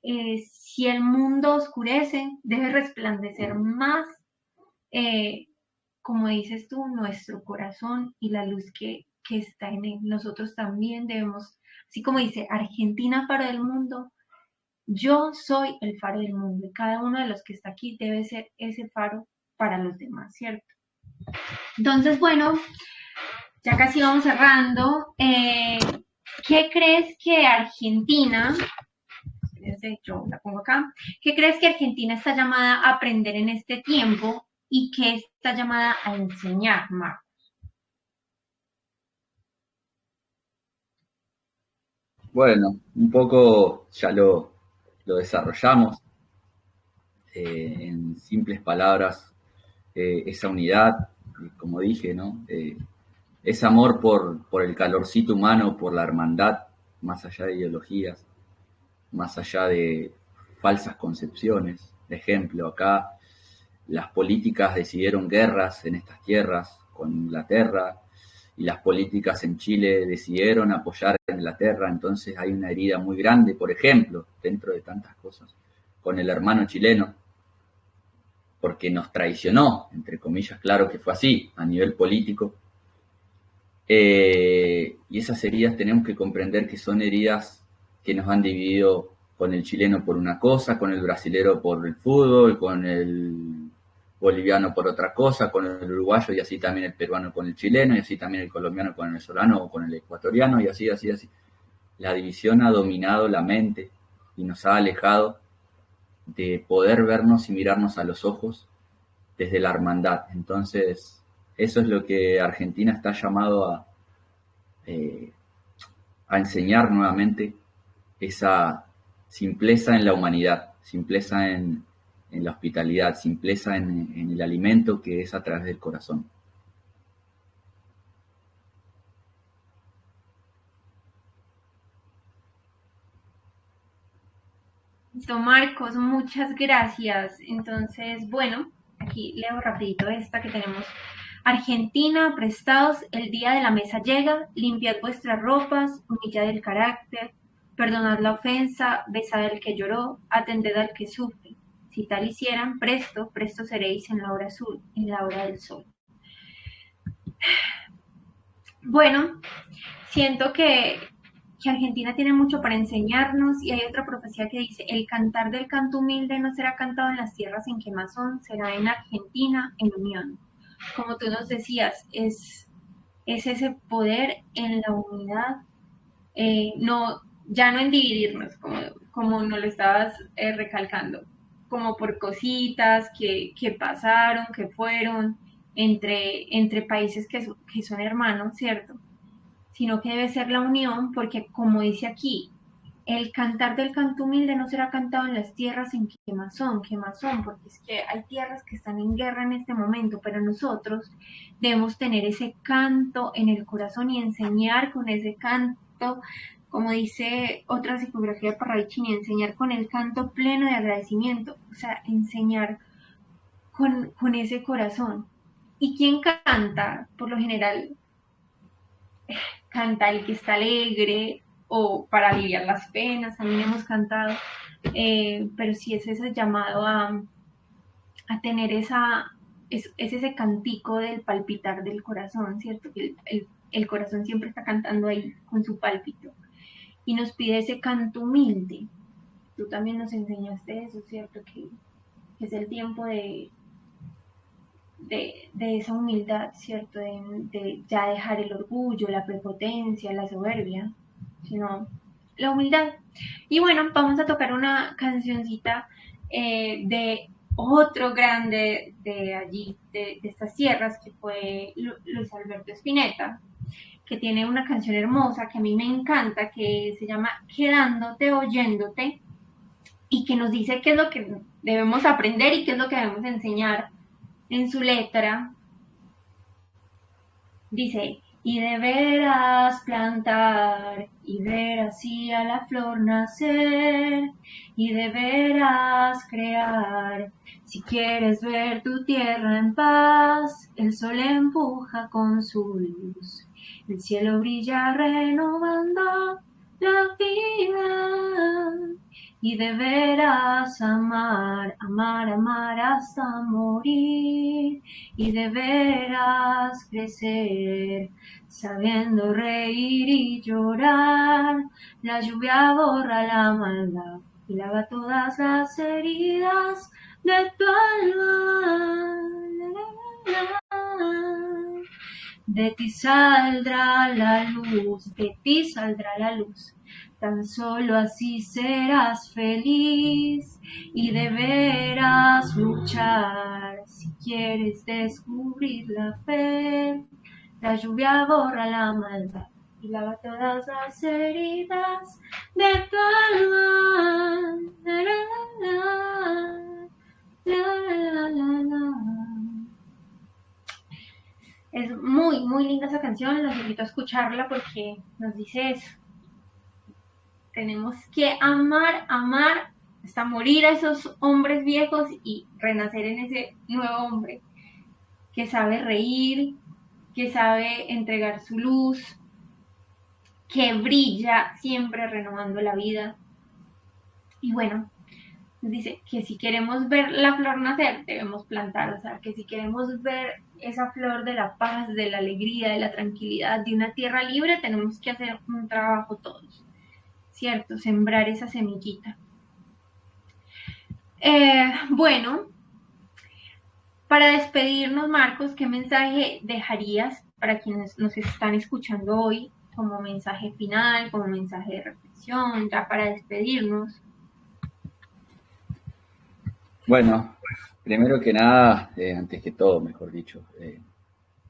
si el mundo oscurece, debe resplandecer más, eh, como dices tú, nuestro corazón y la luz que está en él. Nosotros también debemos, así como dice Argentina, faro del mundo, yo soy el faro del mundo y cada uno de los que está aquí debe ser ese faro para los demás, ¿cierto? Entonces, bueno, ya casi vamos cerrando. ¿Qué crees que Argentina, yo la pongo acá, qué crees que Argentina está llamada a aprender en este tiempo y qué está llamada a enseñar, Mar? Bueno, un poco ya lo desarrollamos. En simples palabras, esa unidad, como dije, ¿no? Ese amor por el calorcito humano, por la hermandad, más allá de ideologías, más allá de falsas concepciones. Ejemplo, acá las políticas decidieron guerras en estas tierras con Inglaterra y las políticas en Chile decidieron apoyar a Inglaterra, entonces hay una herida muy grande, por ejemplo, dentro de tantas cosas, con el hermano chileno, porque nos traicionó, entre comillas, claro que fue así, a nivel político. Y esas heridas tenemos que comprender que son heridas que nos han dividido con el chileno por una cosa, con el brasilero por el fútbol, con el boliviano por otra cosa, con el uruguayo y así también el peruano con el chileno y así también el colombiano con el venezolano o con el ecuatoriano y así. La división ha dominado la mente y nos ha alejado de poder vernos y mirarnos a los ojos desde la hermandad. Entonces, eso es lo que Argentina está llamado a enseñar nuevamente, esa simpleza en la humanidad, simpleza en la hospitalidad, simpleza en el alimento que es a través del corazón. Listo, Marcos, muchas gracias. Entonces, bueno, aquí leo rapidito esta que tenemos. Argentina, prestados, el día de la mesa llega, limpiad vuestras ropas, humillad el carácter, perdonad la ofensa, besad al que lloró, atended al que sufre. Si tal hicieran, presto, presto seréis en la hora azul, en la hora del sol. Bueno, siento que Argentina tiene mucho para enseñarnos y hay otra profecía que dice, el cantar del canto humilde no será cantado en las tierras en que más son, será en Argentina en unión. Como tú nos decías, es ese poder en la unidad, no, ya no en dividirnos, como nos lo estabas recalcando, como por cositas que pasaron, que fueron entre países que son hermanos, ¿cierto? Sino que debe ser la unión, porque como dice aquí, el cantar del canto humilde no será cantado en las tierras en que más son, porque es que hay tierras que están en guerra en este momento, pero nosotros debemos tener ese canto en el corazón y enseñar con ese canto, como dice otra psicografía de Parravicini, enseñar con el canto pleno de agradecimiento, o sea, enseñar con ese corazón. ¿Y quién canta? Por lo general, canta el que está alegre o para aliviar las penas, también hemos cantado, pero sí es ese llamado a tener es ese cantico del palpitar del corazón, ¿cierto? Que el corazón siempre está cantando ahí con su pálpito y nos pide ese canto humilde. Tú también nos enseñaste eso, ¿cierto? Que es el tiempo de esa humildad, ¿cierto? De ya dejar el orgullo, la prepotencia, la soberbia, sino la humildad. Y bueno, vamos a tocar una cancioncita de otro grande de allí, de estas sierras, que fue Luis Alberto Spinetta, que tiene una canción hermosa que a mí me encanta, que se llama Quedándote, oyéndote, y que nos dice qué es lo que debemos aprender y qué es lo que debemos enseñar en su letra. Dice, y deberás plantar y ver así a la flor nacer, y deberás crear, si quieres ver tu tierra en paz, el sol empuja con su luz, el cielo brilla renovando la vida, y deberás amar, amar, amar hasta morir, y deberás crecer, sabiendo reír y llorar. La lluvia borra la maldad y lava todas las heridas de tu alma. De ti saldrá la luz, de ti saldrá la luz. Tan solo así serás feliz y deberás luchar si quieres descubrir la fe. La lluvia borra la maldad y lava todas las heridas de tu alma. La, la, la. Es muy, muy linda esa canción, los invito a escucharla porque nos dice eso. Tenemos que amar, amar hasta morir a esos hombres viejos y renacer en ese nuevo hombre que sabe reír, que sabe entregar su luz, que brilla siempre renovando la vida. Y bueno, dice que si queremos ver la flor nacer, debemos plantar, o sea, que si queremos ver esa flor de la paz, de la alegría, de la tranquilidad, de una tierra libre, tenemos que hacer un trabajo todos, ¿cierto? Sembrar esa semillita. Bueno, para despedirnos, Marcos, ¿qué mensaje dejarías para quienes nos están escuchando hoy como mensaje final, como mensaje de reflexión, ya para despedirnos? Bueno, primero que nada, antes que todo, mejor dicho,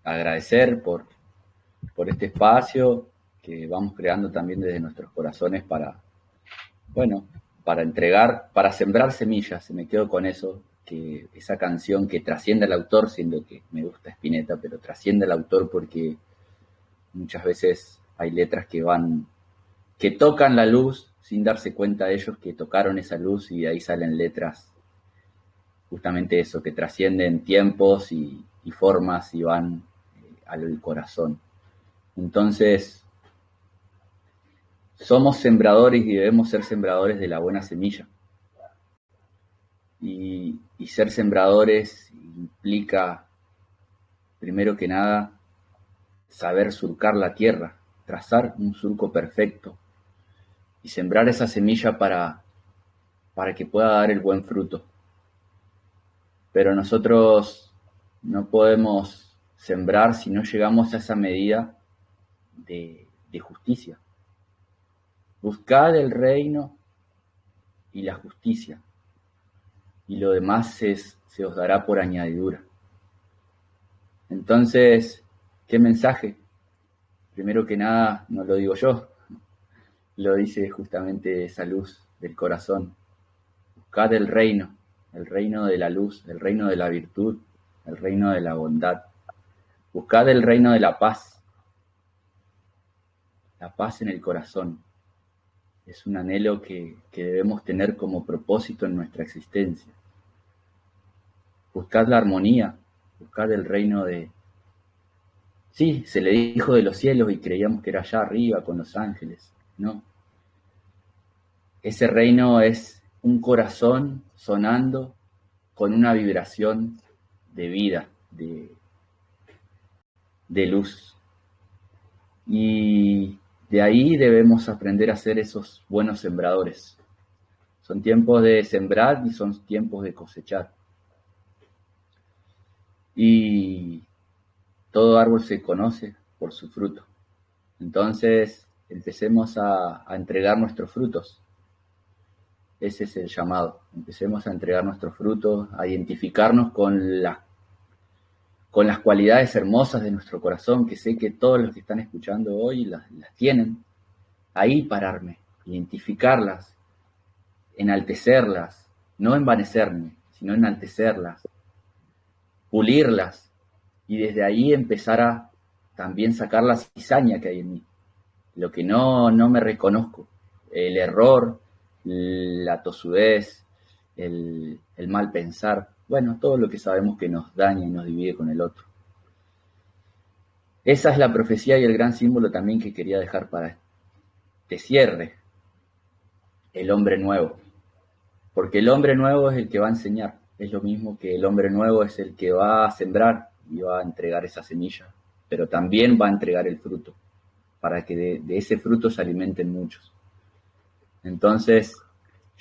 agradecer por este espacio que vamos creando también desde nuestros corazones bueno, para entregar, para sembrar semillas. Me quedo con eso, que esa canción que trasciende al autor, siendo que me gusta Spinetta, pero trasciende al autor porque muchas veces hay letras que tocan la luz sin darse cuenta de ellos que tocaron esa luz, y de ahí salen letras justamente eso, que trascienden tiempos y formas y van al corazón. Entonces, somos sembradores y debemos ser sembradores de la buena semilla. Y ser sembradores implica, primero que nada, saber surcar la tierra, trazar un surco perfecto y sembrar esa semilla para que pueda dar el buen fruto. Pero nosotros no podemos sembrar si no llegamos a esa medida de justicia. Buscad el reino y la justicia, y lo demás se os dará por añadidura. Entonces, ¿qué mensaje? Primero que nada, no lo digo yo, lo dice justamente esa luz del corazón. Buscad el reino de la luz, el reino de la virtud, el reino de la bondad. Buscad el reino de la paz en el corazón. Es un anhelo que debemos tener como propósito en nuestra existencia. Buscad la armonía buscad el reino de... Sí, se le dijo de los cielos y creíamos que era allá arriba con los ángeles. No. Ese reino es un corazón sonando con una vibración de vida, de luz. Y de ahí debemos aprender a ser esos buenos sembradores. Son tiempos de sembrar y son tiempos de cosechar. Y todo árbol se conoce por su fruto. Entonces, empecemos a entregar nuestros frutos. Ese es el llamado. Empecemos a entregar nuestros frutos, a identificarnos con las cualidades hermosas de nuestro corazón, que sé que todos los que están escuchando hoy las tienen. Ahí pararme, identificarlas, enaltecerlas, no envanecerme, sino enaltecerlas, pulirlas, y desde ahí empezar a también sacar la cizaña que hay en mí, lo que no me reconozco, el error, la tosudez, el mal pensar, bueno, todo lo que sabemos que nos daña y nos divide con el otro. Esa es la profecía y el gran símbolo también que quería dejar para este cierre, el hombre nuevo, porque el hombre nuevo es el que va a enseñar, es lo mismo que el hombre nuevo es el que va a sembrar y va a entregar esa semilla, pero también va a entregar el fruto, para que de ese fruto se alimenten muchos. Entonces,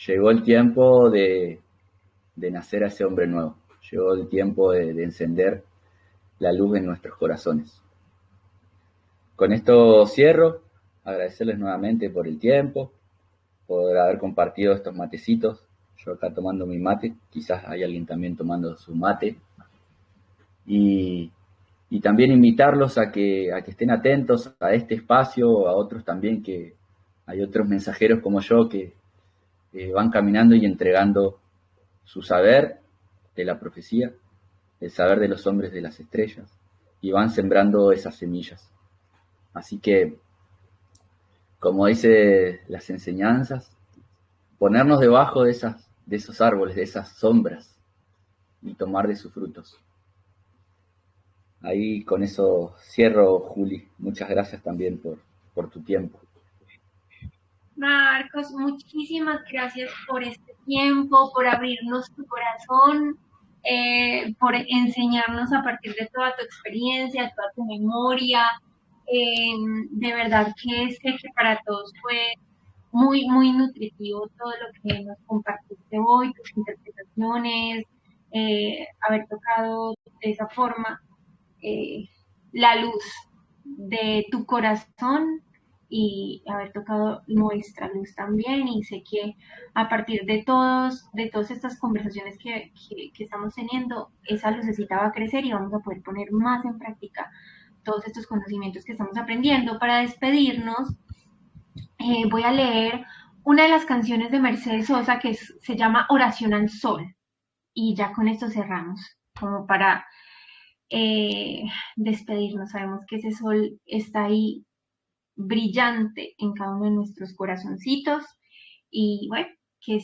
llegó el tiempo de nacer a ese hombre nuevo, llegó el tiempo de encender la luz en nuestros corazones. Con esto cierro, agradecerles nuevamente por el tiempo, por haber compartido estos matecitos, yo acá tomando mi mate, quizás hay alguien también tomando su mate, y también invitarlos a que estén atentos a este espacio, a otros también, que hay otros mensajeros como yo que van caminando y entregando su saber de la profecía, el saber de los hombres de las estrellas, y van sembrando esas semillas. Así que, como dice las enseñanzas, ponernos debajo de esos árboles, de esas sombras, y tomar de sus frutos. Ahí con eso cierro, Juli. Muchas gracias también por tu tiempo. Marcos, muchísimas gracias por este tiempo, por abrirnos tu corazón, por enseñarnos a partir de toda tu experiencia, toda tu memoria. De verdad que sé que para todos fue muy, muy nutritivo todo lo que nos compartiste hoy, tus interpretaciones, haber tocado de esa forma eh, la luz de tu corazón y haber tocado nuestra luz también. Y sé que a partir de todas estas conversaciones que estamos teniendo, esa lucecita va a crecer y vamos a poder poner más en práctica todos estos conocimientos que estamos aprendiendo. Para despedirnos, voy a leer una de las canciones de Mercedes Sosa que se llama Oración al Sol. Y ya con esto cerramos, como para despedirnos. Sabemos que ese sol está ahí brillante en cada uno de nuestros corazoncitos y bueno, que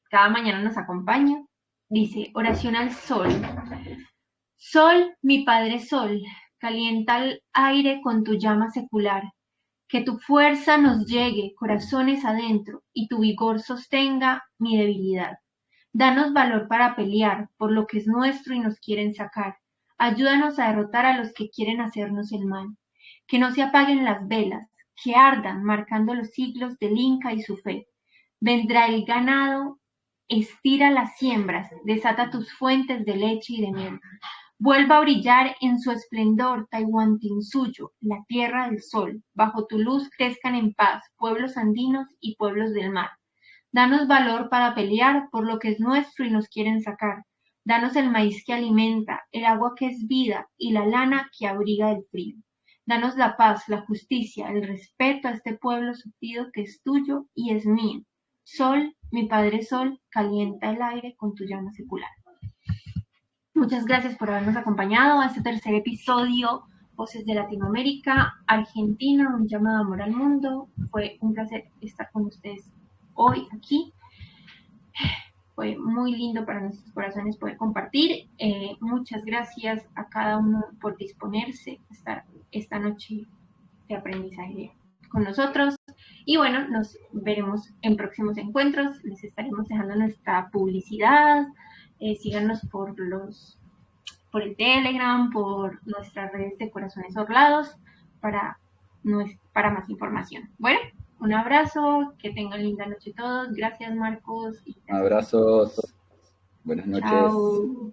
cada mañana nos acompaña. Dice, oración al sol. Sol, mi Padre Sol, calienta el aire con tu llama secular. Que tu fuerza nos llegue, corazones adentro, y tu vigor sostenga mi debilidad. Danos valor para pelear por lo que es nuestro y nos quieren sacar. Ayúdanos a derrotar a los que quieren hacernos el mal. Que no se apaguen las velas, que ardan marcando los siglos del Inca y su fe. Vendrá el ganado, estira las siembras, desata tus fuentes de leche y de miel. Vuelva a brillar en su esplendor Tahuantinsuyo, la tierra del sol. Bajo tu luz crezcan en paz pueblos andinos y pueblos del mar. Danos valor para pelear por lo que es nuestro y nos quieren sacar. Danos el maíz que alimenta, el agua que es vida y la lana que abriga el frío. Danos la paz, la justicia, el respeto a este pueblo surtido que es tuyo y es mío. Sol, mi Padre Sol, calienta el aire con tu llama secular. Muchas gracias por habernos acompañado a este tercer episodio, Voces de Latinoamérica, Argentina, un llamado de amor al mundo. Fue un placer estar con ustedes hoy aquí. Fue muy lindo para nuestros corazones poder compartir. Muchas gracias a cada uno por disponerse a estar esta noche de aprendizaje con nosotros. Y bueno, nos veremos en próximos encuentros. Les estaremos dejando nuestra publicidad. Síganos por el Telegram, por nuestras redes de Corazones Orlados para más información. Bueno, un abrazo, que tengan linda noche todos. Gracias, Marcos. Y gracias. Abrazos, buenas noches. Chao.